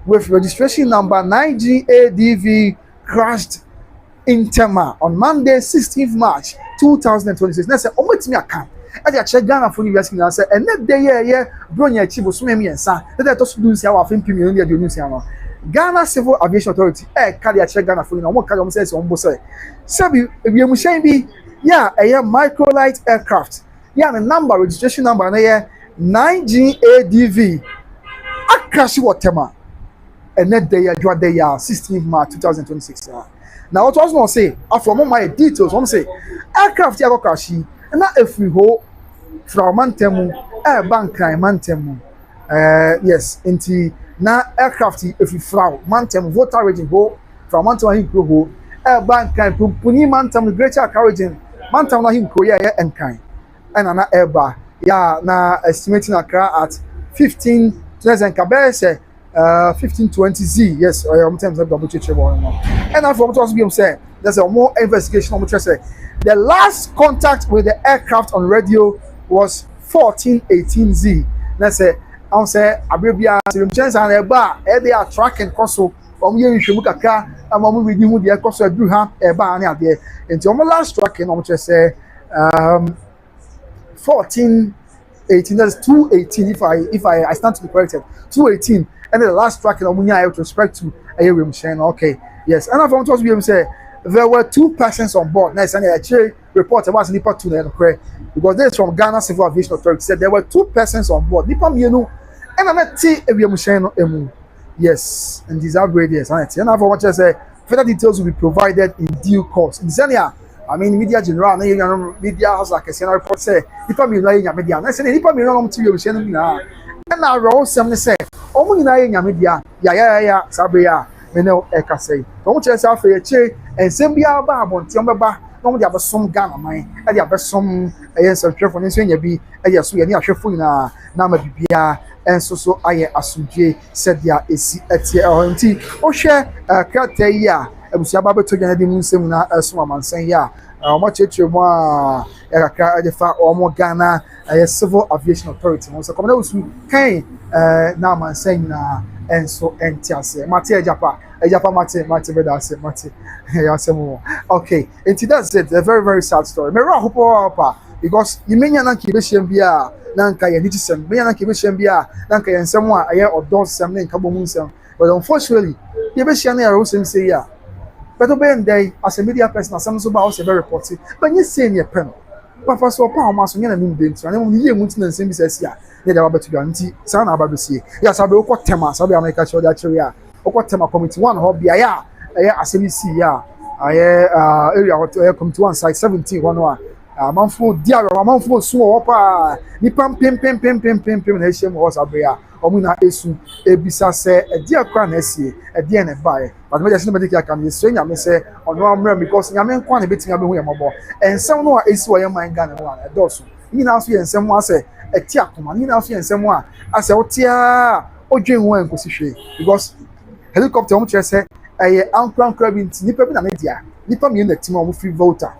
with registration number 9GADV crashed in Teärs on Monday, 16th March 2026. Now, say, me account. I check Ghana for university and say, and that day, Bürnt chibo sumemi and son. That I just do see our film premium in the news. Ghana Civil Aviation Authority, carry a check Ghana for you. What can say on both sides? Sabi, we must be, yeah, a microlight aircraft. Yeah, the number, registration number, 9GADV. I crash what Teärs. And that day, 16th March 2026. Now, what I was going to say, after my details, I'm say, aircraft here crash, and not if we go from Mantemu, bank Mantemu. Yes, into now aircraft if we fly Mantemu, water region go from Mantemu go, bank Puni Mantemu, greater Accra region, Mantemu him Korea and kind. And an airbar, yeah, now estimating Accra at 15, and Kabe say 1520Z, yes, I am telling you double check. And after what was being said, there's a more investigation on which I say the last contact with the aircraft on radio was 1418Z. Let's say, I'll say, Abibia, chance and a bar, they are tracking Koso, or you should look at car, and when we do the Koso, do have a bar near there. Until my last tracking, on which I say, 1418, that's 218, if I stand to be corrected, 218. And then the last tracking on Munya with respect to a room saying, okay, yes. And I found what we say there were 2 persons on board. Nice, and I actually report about Nipa 2 because this is from Ghana Civil Aviation Authority said there were 2 persons on board. Nipa Mienu, and I met T. Emu. Yes, and these are great years. And I found what I say further details will be provided in due course. In Zania, I mean, media general, media house like a senior report say, Nipa Mienu, media. I said, Nipa Mienu, and I wrote something say. Omu ina ye nyame dia ya sabria me ne eka sei omu chere say afa ye che ensem bia ba abonte ombeba na omu dia besom Ghana man e dia besom yen twefo ne so nya bi e dia so ye ne ahwefo ina na ma bibia enso so aye asudwe said dia esi etie nti o hwe krata yi a abusia ba beto gana di mu nsem na eso amansan ya omu cheche mu a ekaka de fa omu Ghana Civil Aviation Authority so come na usu kan na man saying na enso entiase mate ejapa mate bedase mate yasemo okay and that's it a very sad story me ra hopo pa because imenya na kibe shembia na nka ye nitisem menya na kibe shembia na nka ye nsem a aye odon sem na nka bomu nsem but unfortunately ye be shia na ya rosem say ya but obey day as a media person asem so ba o se very reporting but you say ne pen papa so pa o ma so nyana nim de ntia na mo ye muti na nsem bi sasia ne da ba betu nti sa na ba besie ya sabe okọ tema sabe America show da chiri ya okọ tema committee 1 ho bia ya asemi si ya area hotel committee 1 site 17 1 amanfo dia amanfo so ho pa ni pam pem na ehiem ho sabe ya omu na esu ebisa se dia kwa na esie dia na bae but me just no medical can you say nyame se ono amra because nyame kwa na betinga be hu yamabo ensem no a esi wo yaman Ghana no a edoso ni na so ensem wa se eti akoma ni na so ensem a ase otia odwen ho enkosi hwe because helicopter omu chese ankra binti nipa bi na media nipa mi na tim omu free voter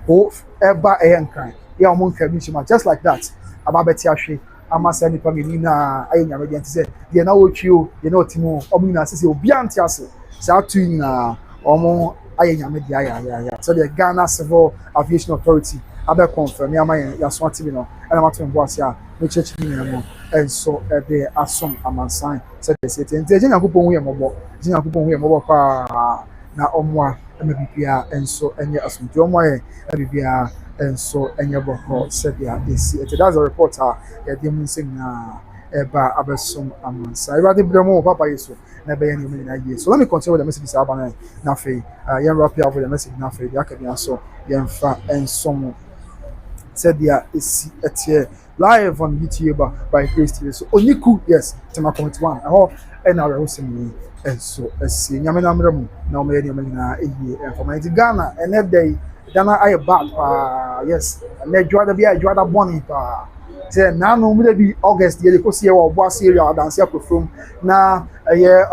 o eba enkan ya omu nka bi chima just like that ababeti ahwe amasa nipa mi na ayenya media ntse de na wotwio de na otimo omu na sese obi antiase sa tu na omu ayenya media ya so the Ghana Civil Aviation Authority abe confirm ya man ya so atibi no ana mato mbo asia no church ni mo enso de asom amansan said the city and Jenya Kupon we mobo Jenya Kupon we mobo pa na omwa emebibia enso enye asomdwe omwa ye ebibia enso enye boko said ya esi that's a reporter ya dem nsing na eba abesom amansan everybody bremo papa yeso na be any na ye so let me continue with the message abana na fe yen wrap up with the message na fe ya kabia so yen fa ensom said ya esi etie live on YouTube by Cräsh TV. So Oniku, yes, tema comment one. And our hosting and so see Yamina Mramu, no Medina for my Ghana and that day Ghana I back yes, and then Jordan be a Jordan Bonnie say now no be August the course here or was area dance up from now a year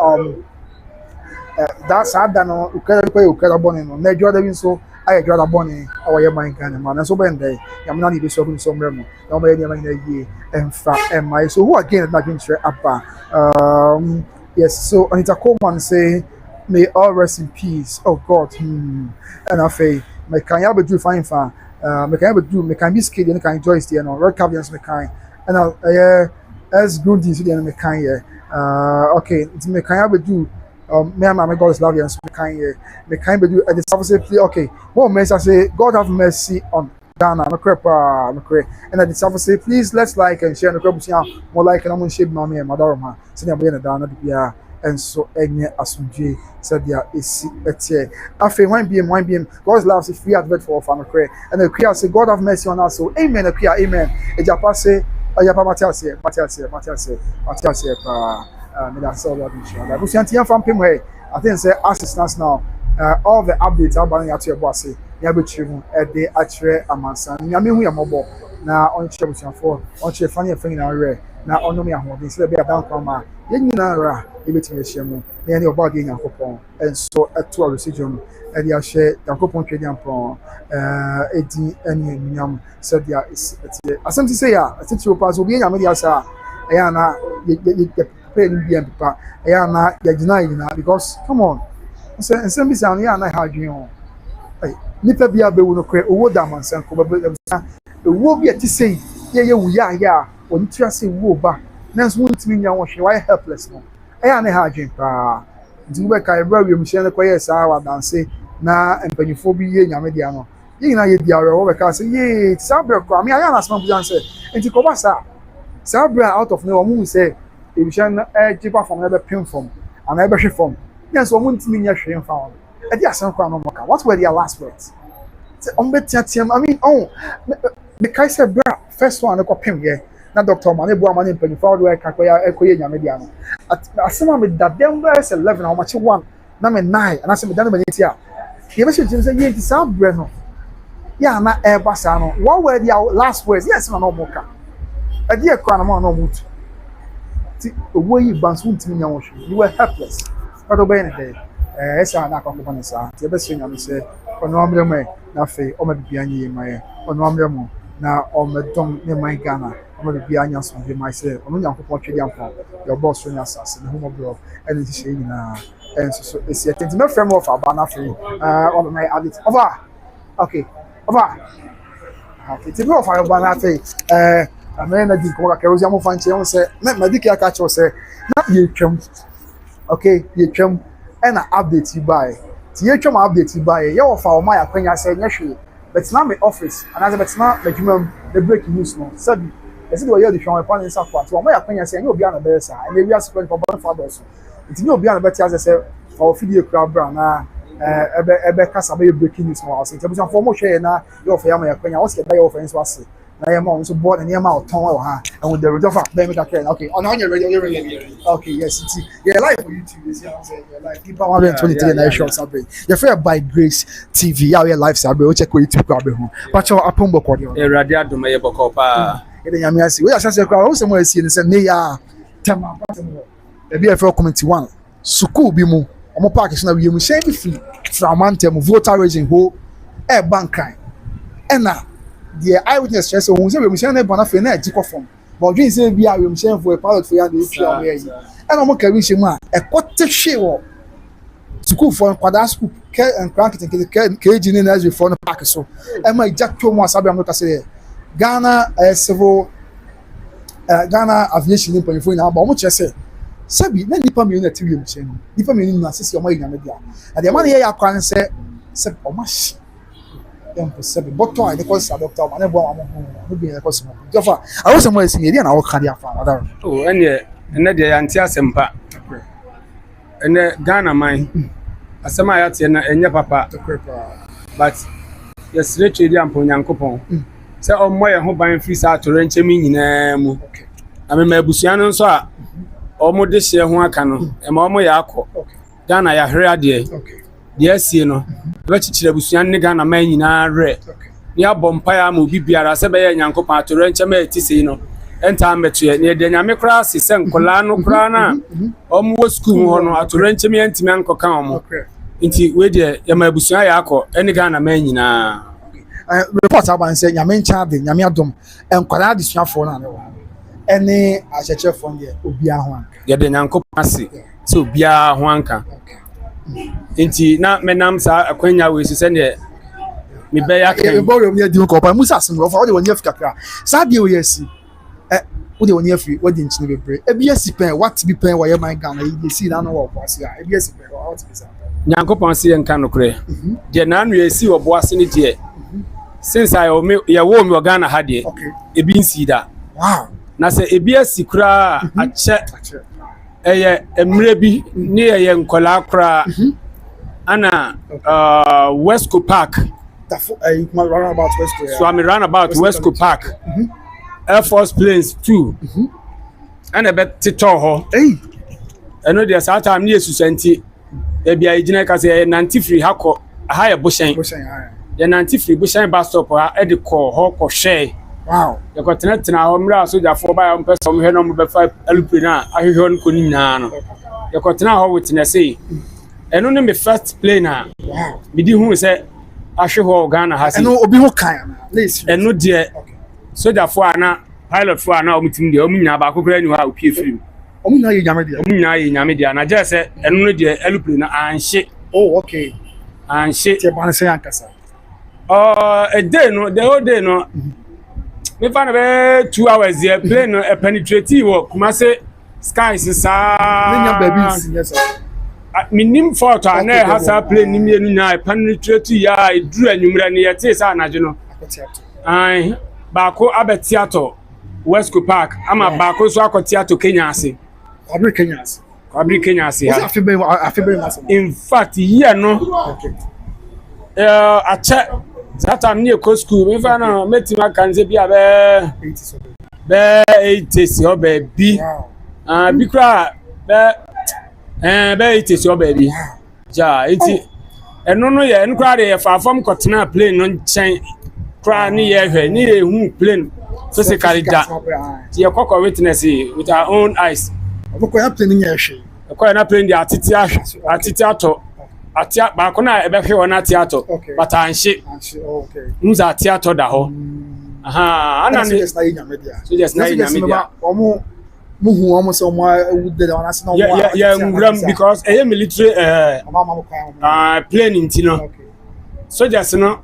that's sad than Ukara Bonnie no Jordan so I draw a bonny or your mind can man so when they am not even so some remo no be any ye and fact and my so who again that been straight up yes so Anita Coleman say may all rest in peace oh God and I say me can you do fine fan me can be scared and can Joyce there no red cavians me can and as good this then me can okay me can you do me and my God is love and me kind do and the service play okay one message say God have mercy on Ghana no crap and the service say please let's like and share no crap more like and I'm shape mommy and mother ma say na be na Ghana bia and so enye asomdwe said there is etie afi when be God's love is free advert for fan crap and the prayer say God have mercy on us so amen the prayer amen e japa say oyapa Matthias me that's all what we show. Like we see from him hey, I think say assistance now. All the updates about you to your boss say you be true dey actually amansan. Nyame hu ya mobo na on share with for on share funny thing na rare na on no me ahoden say be down come ye nyina ra e betime share mu na ye oba dey Yakopon and so eto residuum e dey share Yakopon twedian pon edi eni nyam said there is asem say ya atiti pass obi nyame dey asa ya na because come on nsem bi say ya na ha dwen o nipa bia be wo no kre owo da mansan ko be owo bi ati say ye wu ya oni tua say wo ba na nso ntimi nya wo hwe why helpless no ya na ha dwen pa nti we ka ebra wi mhye ne koye sa wa danse na empanyifo bi ye nyame dia no ye na ye dia wo be ka say ye sabre ko ami ya na asma bujan say nti ko ba sa sabre out of nowhere mu say Aviation cheaper from never pin from and never she from. Yes, one ntimi nya hwe mfa ho. E dey asan kwa no moka. What were their last words? Say on betiatem. I mean, the kai say bra first one ko pim here. Na doctor man e bu amane mpani fa do e kakoya ekoye nyame dia no. Asema me that them is 11 how much one na me 9 and asema dan me netia. Ye be say say ye nti sa bre no. Ya na e basa no. What were their last words? Yes na no moka. E dey kwa na mo no mutu. Owo yi bansu ntimi nya wo hwe you were helpless but obey anything esa na akoko bana sa ti be se nya me se ono amre me na fe o ma bibia nya yi mai ono amre mo na o me dom ne mai Ghana o ma bibia nya so be mai se ono nya akoko twedi ampa your boss nya sase ne homo bro ene ti she nyina enso so esi atenti me frame of aba na fe o my adit over okay ti me of aba na fe amena di ko ka rozi amu fanche on se na di ka cho se na ye twam okay ye twam e na update you buy ti ye twam update you buy ye wo fa o ma ya kwanya se nya hwe but na me office and as but na the jumam the breaking news no sabi ese do ye di hwe pa ni sa kwa ti o ma ya kwanya se nya obi ana be sa and we are spend for ban fathers ti ni obi ana be ti as se for video crowd bra na ebe kasa be breaking news no ase ti bu san for mo hwe na ye wo fa ya ma ya kwanya wo se da ye wo fa nso ase na your mom so board and your mouth tongue and with the reducer let me take okay on you're ready okay yes it's yeah live for YouTube you see what I'm saying yeah live people 123 na show sabre your fair by Grace TV ya live sabre o check YouTube kwa be ho but your apon boko de erade adoma ye boko pa e de nyame ase we ya sase kwa o se mo asie ne se ne ya tema patemo e bi e fair comment 1 school bi mu omo park so na we mu share bi free from antem voter raising ho e bankai e na the eyewitness stress so we say we machine na bona fe na ejiko form but we say bia we machine for a pilot for ya dey try we yi and omo ka we she mu a ekote hwe wo school for kwada school ke and crank ke ni na as for no park so e ma ejatwo mu asabe am no ka say Ghana civil Ghana Aviation in Panyfo na ba omo chese sabi na nipa mi na TV mche no nipa mi na sisi omo yinyame dia na de ma na ye yakwan se omo hye dem ko sabi doctor I dey doctor ma na bo am no bi na ko so jofa I was mo esi ye na wo ka dia fa madam oh ene de yanti asempa ene Ghana man asema ya tie na enye papa but yesire twedi ampo nyankopon se omo ye ho ban free sa atoro nchemi nyina mu na me mabusia no nso a omo de hye ho aka no e ma omo ya akọ Ghana ya hre ade de asie no be chichire busia ne Ghana man nyina re ni abompa ya ma obi biara se be ye nyankopon atoro nchema etisi no enta ametuye ne de nyame kra sise nkola no kra na omo wo school ho no atoro nchemi antimi ankoka omo nti we de ya mabusia ya akọ ene Ghana man nyina report about say nyame ncha de nyame adom enkwara adesuafo na ne wo ene ahyechefo ne obi aho anka ye de nyankopon ase so obi aho anka nti na menam sa akwanya we sise ne me be ya kan bo re me di ko pa musa asem ro fa wo de woni afika kra sa de wo yesi wo de woni afi wo de nchine bebre e bi yesi pen what bi pen wo ye man Ghana e dey see na no wo kwase a e bi yesi pen what be sa nyankopon se ye nka no kre de na anu yesi wo bo ase ne de since I wo me Ghana ha de ebi nsi da wow na se ebi asikura ache eye emre bi ne ye nkola kra ana West Coast Park run about West Coast so I'm run about West Coast Park Air Force planes too ana be tito ho eno de sa time ne yesusanti e bia igina ka se nanti free hakọ ha ye boshen ye nanti free boshen bus stop ha e de ko ho ko hwe wow ye ko tena ho mra sojafo ba ya mpesa mo hwe no mo be fa alupre na ahwehwe no ko ni nyina no ye ko tena ho witness eno ne me first plane na wow me di hu se ahwe Ghana ha se eno obi ho kan na eno de sojafo ana pilot fo ana omutim de omunya ba kokora ni ha opie film omunya ye nyame dia omunya ye nyame dia na je se eno no de alupre na anhye oh okay anhye te ban se yankasa a day no the whole day no me find about 2 hours here plane no penetrate wo kuma se skies sa nya baby yes sir minim photo na hasa plane ni mienu nya penetrate ya eduru anwumra ne yete sa anaje no ai ba ko abetiato West Coast Park ama ba ko so akotiato Kenya ase Kwabri Kenya ase ha in fact here no okay ache that time near co school me fa na metima kanze bia be 80 si obaby bi kra be 80 si obaby ja enti eno no ye nkra de fa fam kotena plane no nchen kra ni ye hwe ni ye hu plane physically da ti ye kokko witness with our own eyes oboko ya plane ni ye hwe ko na plane di atiti ato atia ba ko na ebe hwe wona theater but anhye okay nza theater da ho aha ana ni yes na yinyame dia so yes na yinyame dia omo muhu omo so omo wude da ona se no yeah ngram because military plane intino so just no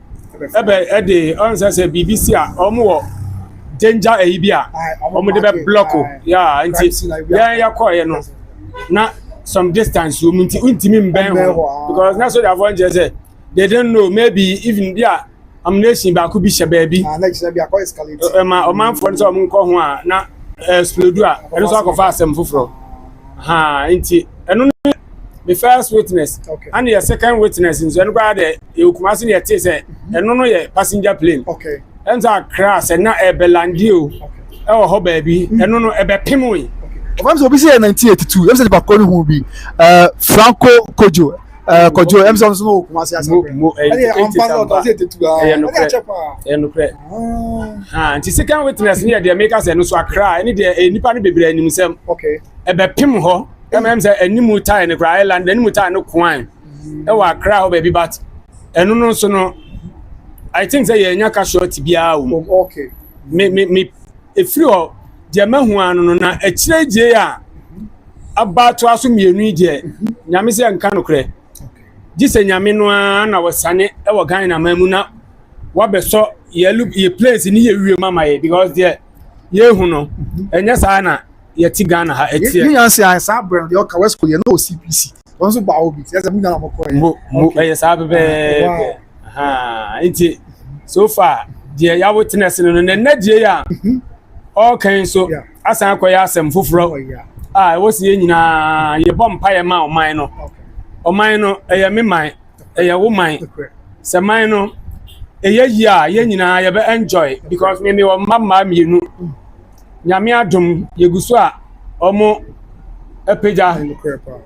ebe de on say BBC a omo wo danger bia omo de be block yeah nti ya ko ye no na some distance you untimi mben because na so the avoid say they don't know maybe even there ammunition ba ku bi she baby next be akọ escalate ma o man for so mo nko ho a na explode a eno so akofa asem foforo ha nti eno the first witness and the second witness in so gba de e Kumasi ne tie say eno no ye passenger plane okay enter crash na e belandi o e wo ho baby eno no e be pimo yi of so be say 1982 em say the call who be Franco Kojo Kojo em so no Kumasi asa no kre ha nti second witness ne dey make us no so Accra any dey nipa no bebre anim sem okay e be pim ho em say animu tie ne Accra island animu tie no kwan e wa Accra ho baby but eno no so no I think say ye nya ka short bia o okay me e free o de mahu anu no na akire je a abato aso mienu je nyame se nka no kre gise nyame no na wasane e wo gan na mamu na wabeso ye place ni ye wie mama ye because there yehu no enye saa na yeti Ghana ha etie you yan say sa brand the oka west korea no CPC onso ba obi say mu na mako mo saa bebe ha nti so far die ya witness no na die ya okay so asan akoya asem foforo wosi ye nyina ye bompa ye ma oman no oman no eye me man eye wo man se man no eye yi a ye nyina ye be enjoy because me wo mama mienu nyame adom yeguso a omo epeja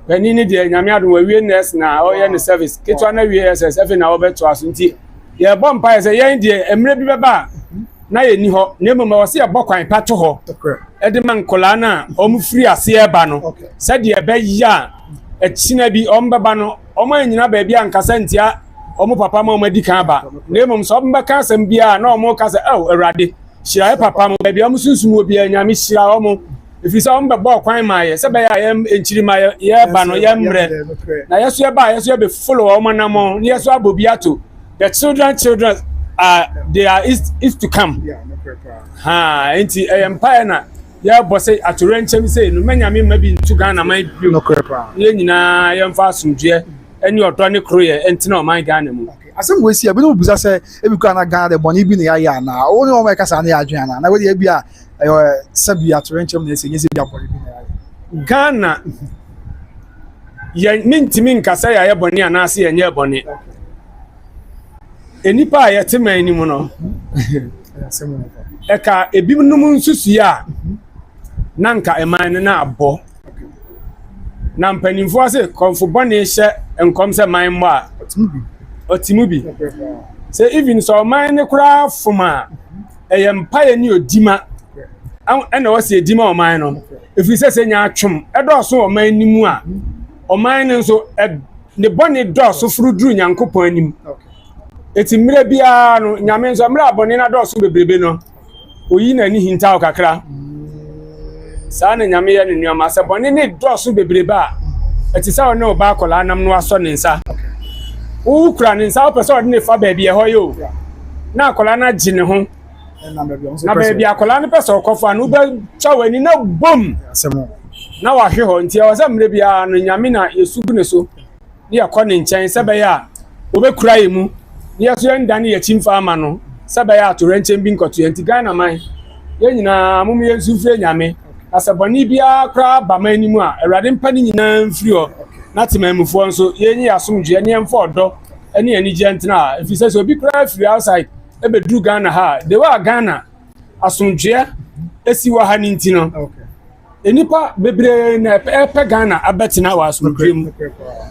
bani ni de nyame adom wa wie nurse na oye ne service ketwa na wie SSF na wo beto aso nti ye bompa ye se ye de emre bi beba na ye ni ho na emma wo se ye bokwan pato ho edi man kola na omu free ase eba no se de ebe ya echina bi ombeba no omo anyina ba bia nkasa ntia omu papa ma omadi kan ba na emom so omo beka asem bia na omo kasa awurade shira papa mo ba bia omo sunsum obi anyame shira omo ifisa omo beba kwan ma ye se be ya enchiri ma ye ba no ye mre na yeso ye ba yeso be follow omo na mo yeso abobi ato the children they are is to come ha enti empire na ya bosse atorenchem say no manyame mabi ntu Ghana man bio no crepa ye nyina ye mfa asomdwe eni odo ne kroye enti na o man Ghana mu asem we see abi no buza say e bi kwa na Ghana de boni bi na ya na o ni o ma kasa na ya adwen na we dey bi a sabi atorenchem na ese nyese bi abori bi na ya Ghana ye mintimi nkasa ya ye boni anase ye nye boni enipa ya teman ni mu no eka ebi num nsusu ya nanka eman na abo na mpanimfo ase konfo bone hye enkom se man mo a otimubi se even so man ne kura foma eyempa ye ni odima na wose edima o man no efi se nya atwom edoso o man nimu a o man ne so ne bone doso furuduru nyankopon anim eti mire bia no nyame nso mire abone na doso bebrebe no oyi na ni hinta o kakra saa na nyame ye ne nuama se bone ne doso bebrebe a eti sa no ba akola nam no aso ne nsa o kura ne nsa o pese o ne fa ba bia ho yo na akola na gine ho na ba bia akola ne pese o kofa no be chawani na bom na wa hwe ho ntia o se mire bia no nyame na yesugu ne so ne yakone nchen se ba ya obekura yemu yesu endane ye chimfa ama no saba ya atorenchem bi nkoto enti Ghana man ye nyina mum ye nsufre nyame asaboni bia kra ba man nimu a awrade mpa ni nyina mfiri ho na temamufo nso ye nyi asomdwe ne emfa odo ene ani gentna efise so bi kra free outside ebedru Ghana ha de wa Ghana asomdwe esi wa ha ni ntino enipa bebre na epe Ghana abetina wa asomdwe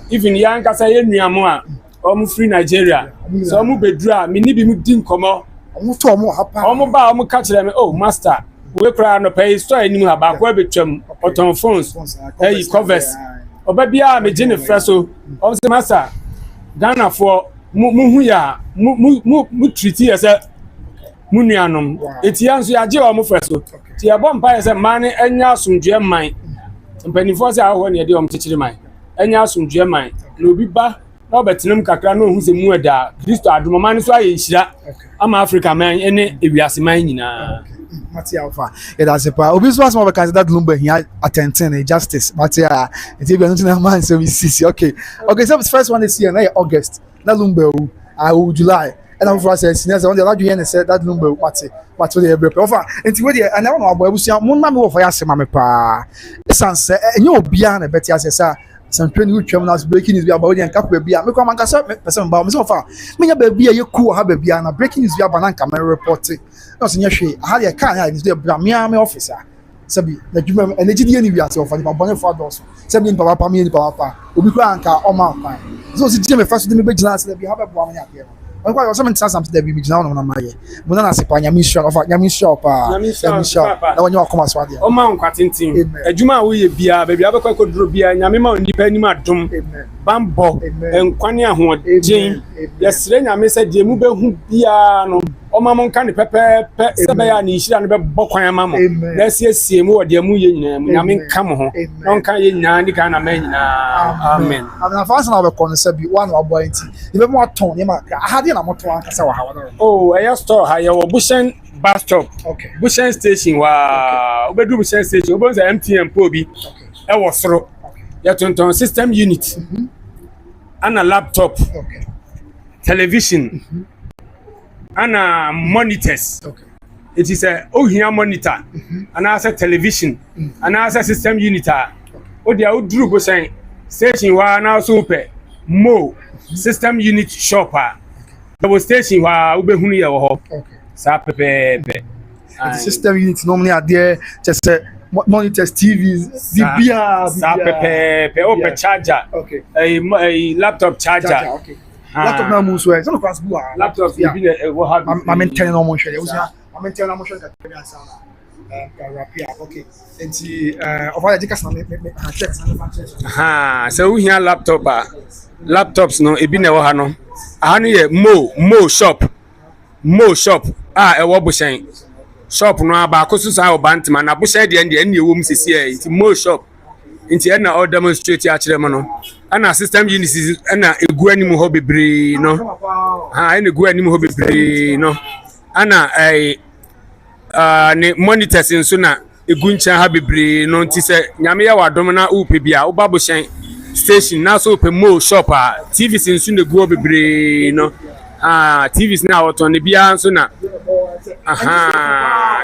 even yan kasa ye nuamo a omu free Nigeria so omu bedra me ni bi mu din komo omu to omu hapa omu ba omu ka kire me oh master we kra no pay store ani mu ha ba ko betwam oton phones covers oba bia me gene freso omu se master Ghana for mu hu ya mu treat yesa mu nuanom etia nso ya je omu freso ti e bompa yesa man enya asomdwe man mpanifo se aho ne de omu kikire man enya asomdwe man na obi ba na obetinum kakra no hu se mu eda Kristo adomoma ne so aye nhira ama Africa man ene ewiase man nyina Matia Alpha that's a pa obi so asma be consider lumba here attention justice Matia it be nothing man so we see okay so the first one is here na August na lumba o July and I'm for say senior say on the last year say that lumba what they be offer enti we dey and na no abo abusia mo na me wo fa ya sema me pa sense enye obia na betia say say some training with terminals breaking news be about the capable be me come nkasa person ba me so fa me nya ba bia ye ku ha ba bia na breaking news be about na camera report no so nya hwe ha de kan ya ni de bra me officer sabi na djuma energy die ni wiase ofa ni ba bone fa do so sabi ni papa me ni papa obi ku anka o ma kwan so si je me fa so de me be gina se be ha ba bo am nya ke on kwa so me tsa something de be gina na ma ye mo na se pa nya mi sure ofa nya mi sure pa na wonyo akoma so ade o ma nkwa tintin adwuma wo ye bia ba bia ba kwa duro bia nya me ma nipa ni ma dum bambo enkwane ahoden yesre nya me se de mu be hu bia no o ma mon kan pepepe se ba ya ni hira no be bokwan ama mo na siesie mu wode mu ye nyina mu nya me nka mo ho no kan ye nyina ni kan na ma nyina amen na fast na be kon se bi one abo anti ni be mo aton ni ma ha de na mo to an kasa wa ha oh eya store ha ye wo bushen bus stop. Okay. Bushen station wa obedu Bushen station obonza MTN po bi. Okay. E wo soro. Ya tonton system unit. Ana laptop. Okay. Television. Ana monitors. Okay. It is a ohia monitor. Ana asa television. Ana asa system unit a. O dia o duru Bushen station wa na so pe mo system unit shop a. The station wa obehunu ye wo ho. Okay. Sa pepe. The system units normally are there just monitors, TVs, the sa pepe open charger. Okay. A laptop charger. Okay. Laptop now moves well. Some of us go. Laptop yeah. What have I'm maintaining no motion. I'm maintaining no motion. Okay. And see, of all the tickets, so we hear laptop. Laptops no ebi na wo ha no. Aha no ye mo shop. Mo shop. E wo Bushen. Shop no aba akoso sa obantima na Bushen de ende ene ewom sisi e. Nti mo shop. Nti e na all demonstrate a kire mo no. Ana system units na egu anim ho bebre no. Ene egu anim ho bebre no. Ana ne monitors nso na egu ncha ha bebre no nti se nyame ya wadom na upe bia wo ba Bushen station na so pe mo shop TVs nso na egu bebre no. TVs na auto ne bia nso na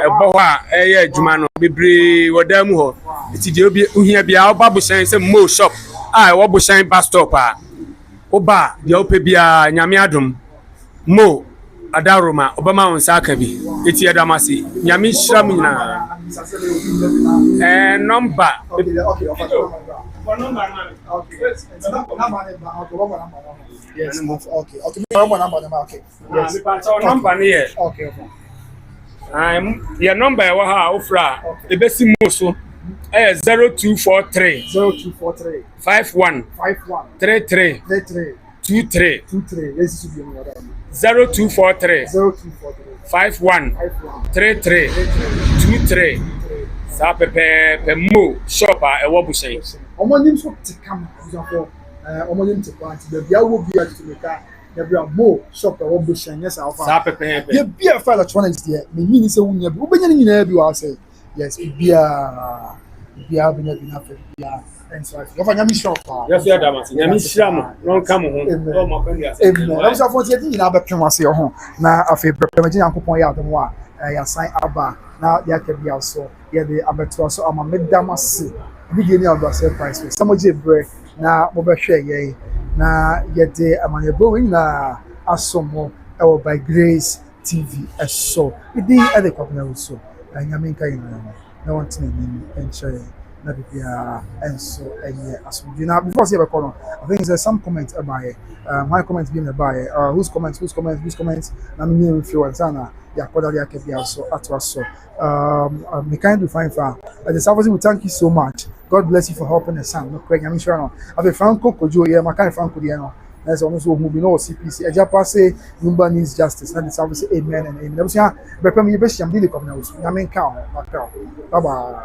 ebo ho eye adwuma no bebre wodam ho ti de obi uhia bia oba Bushen se mo shop wo Bushen bus stop oba de ope bia nyame adom mo adaroma obama on saka bi eti adamasi nyame hira mu nyina number yes. Okay. Okay. Okay. Yes. Number here. Okay. Your number wa ha ofra ebesi mo so 0243 0243 51 33 23 Yes, should be 0243 51 33 23 sa pepe mo shop e wo Bushen. Omo nim so te kam for omo nim te plant the bia wo bia to make the bia mo shop e wo Bushen yes alpha sa pepe the bia for electronics there me mean say wunya bi obenya ni nyina bi wa say yes bia bina for bia and so if anya mi shop yes ya damasi nyami hira mo no come ho o ma kwandi ase em so for tie nyina be pem ase ho na afi prepare me yankopon ya adom a ya sign aba na ya ka bia so ya de abeto so ama medamase bi ni aba surprise some je bre na mo be hwe ye na ye de amanye bo na asomo e wo by Grace TV so idi e de kwapna so nyame nka yin na want na ni enjoy na bibia enso enye asomdwe na before say be kono I think there's some comments about my comments being about whose comments na me influence na ya kwada ya kebia so atwa so me kind to find for the service we thank you so much. God bless you for helping the son no kwenya me sure no have a franco kojo ye ma kan franco de no na so so mu bi no CPC eja passe number needs justice na the service amen and amen. Nebusia be pem ye be shiam di le komna usu nyame nka ho bye bye.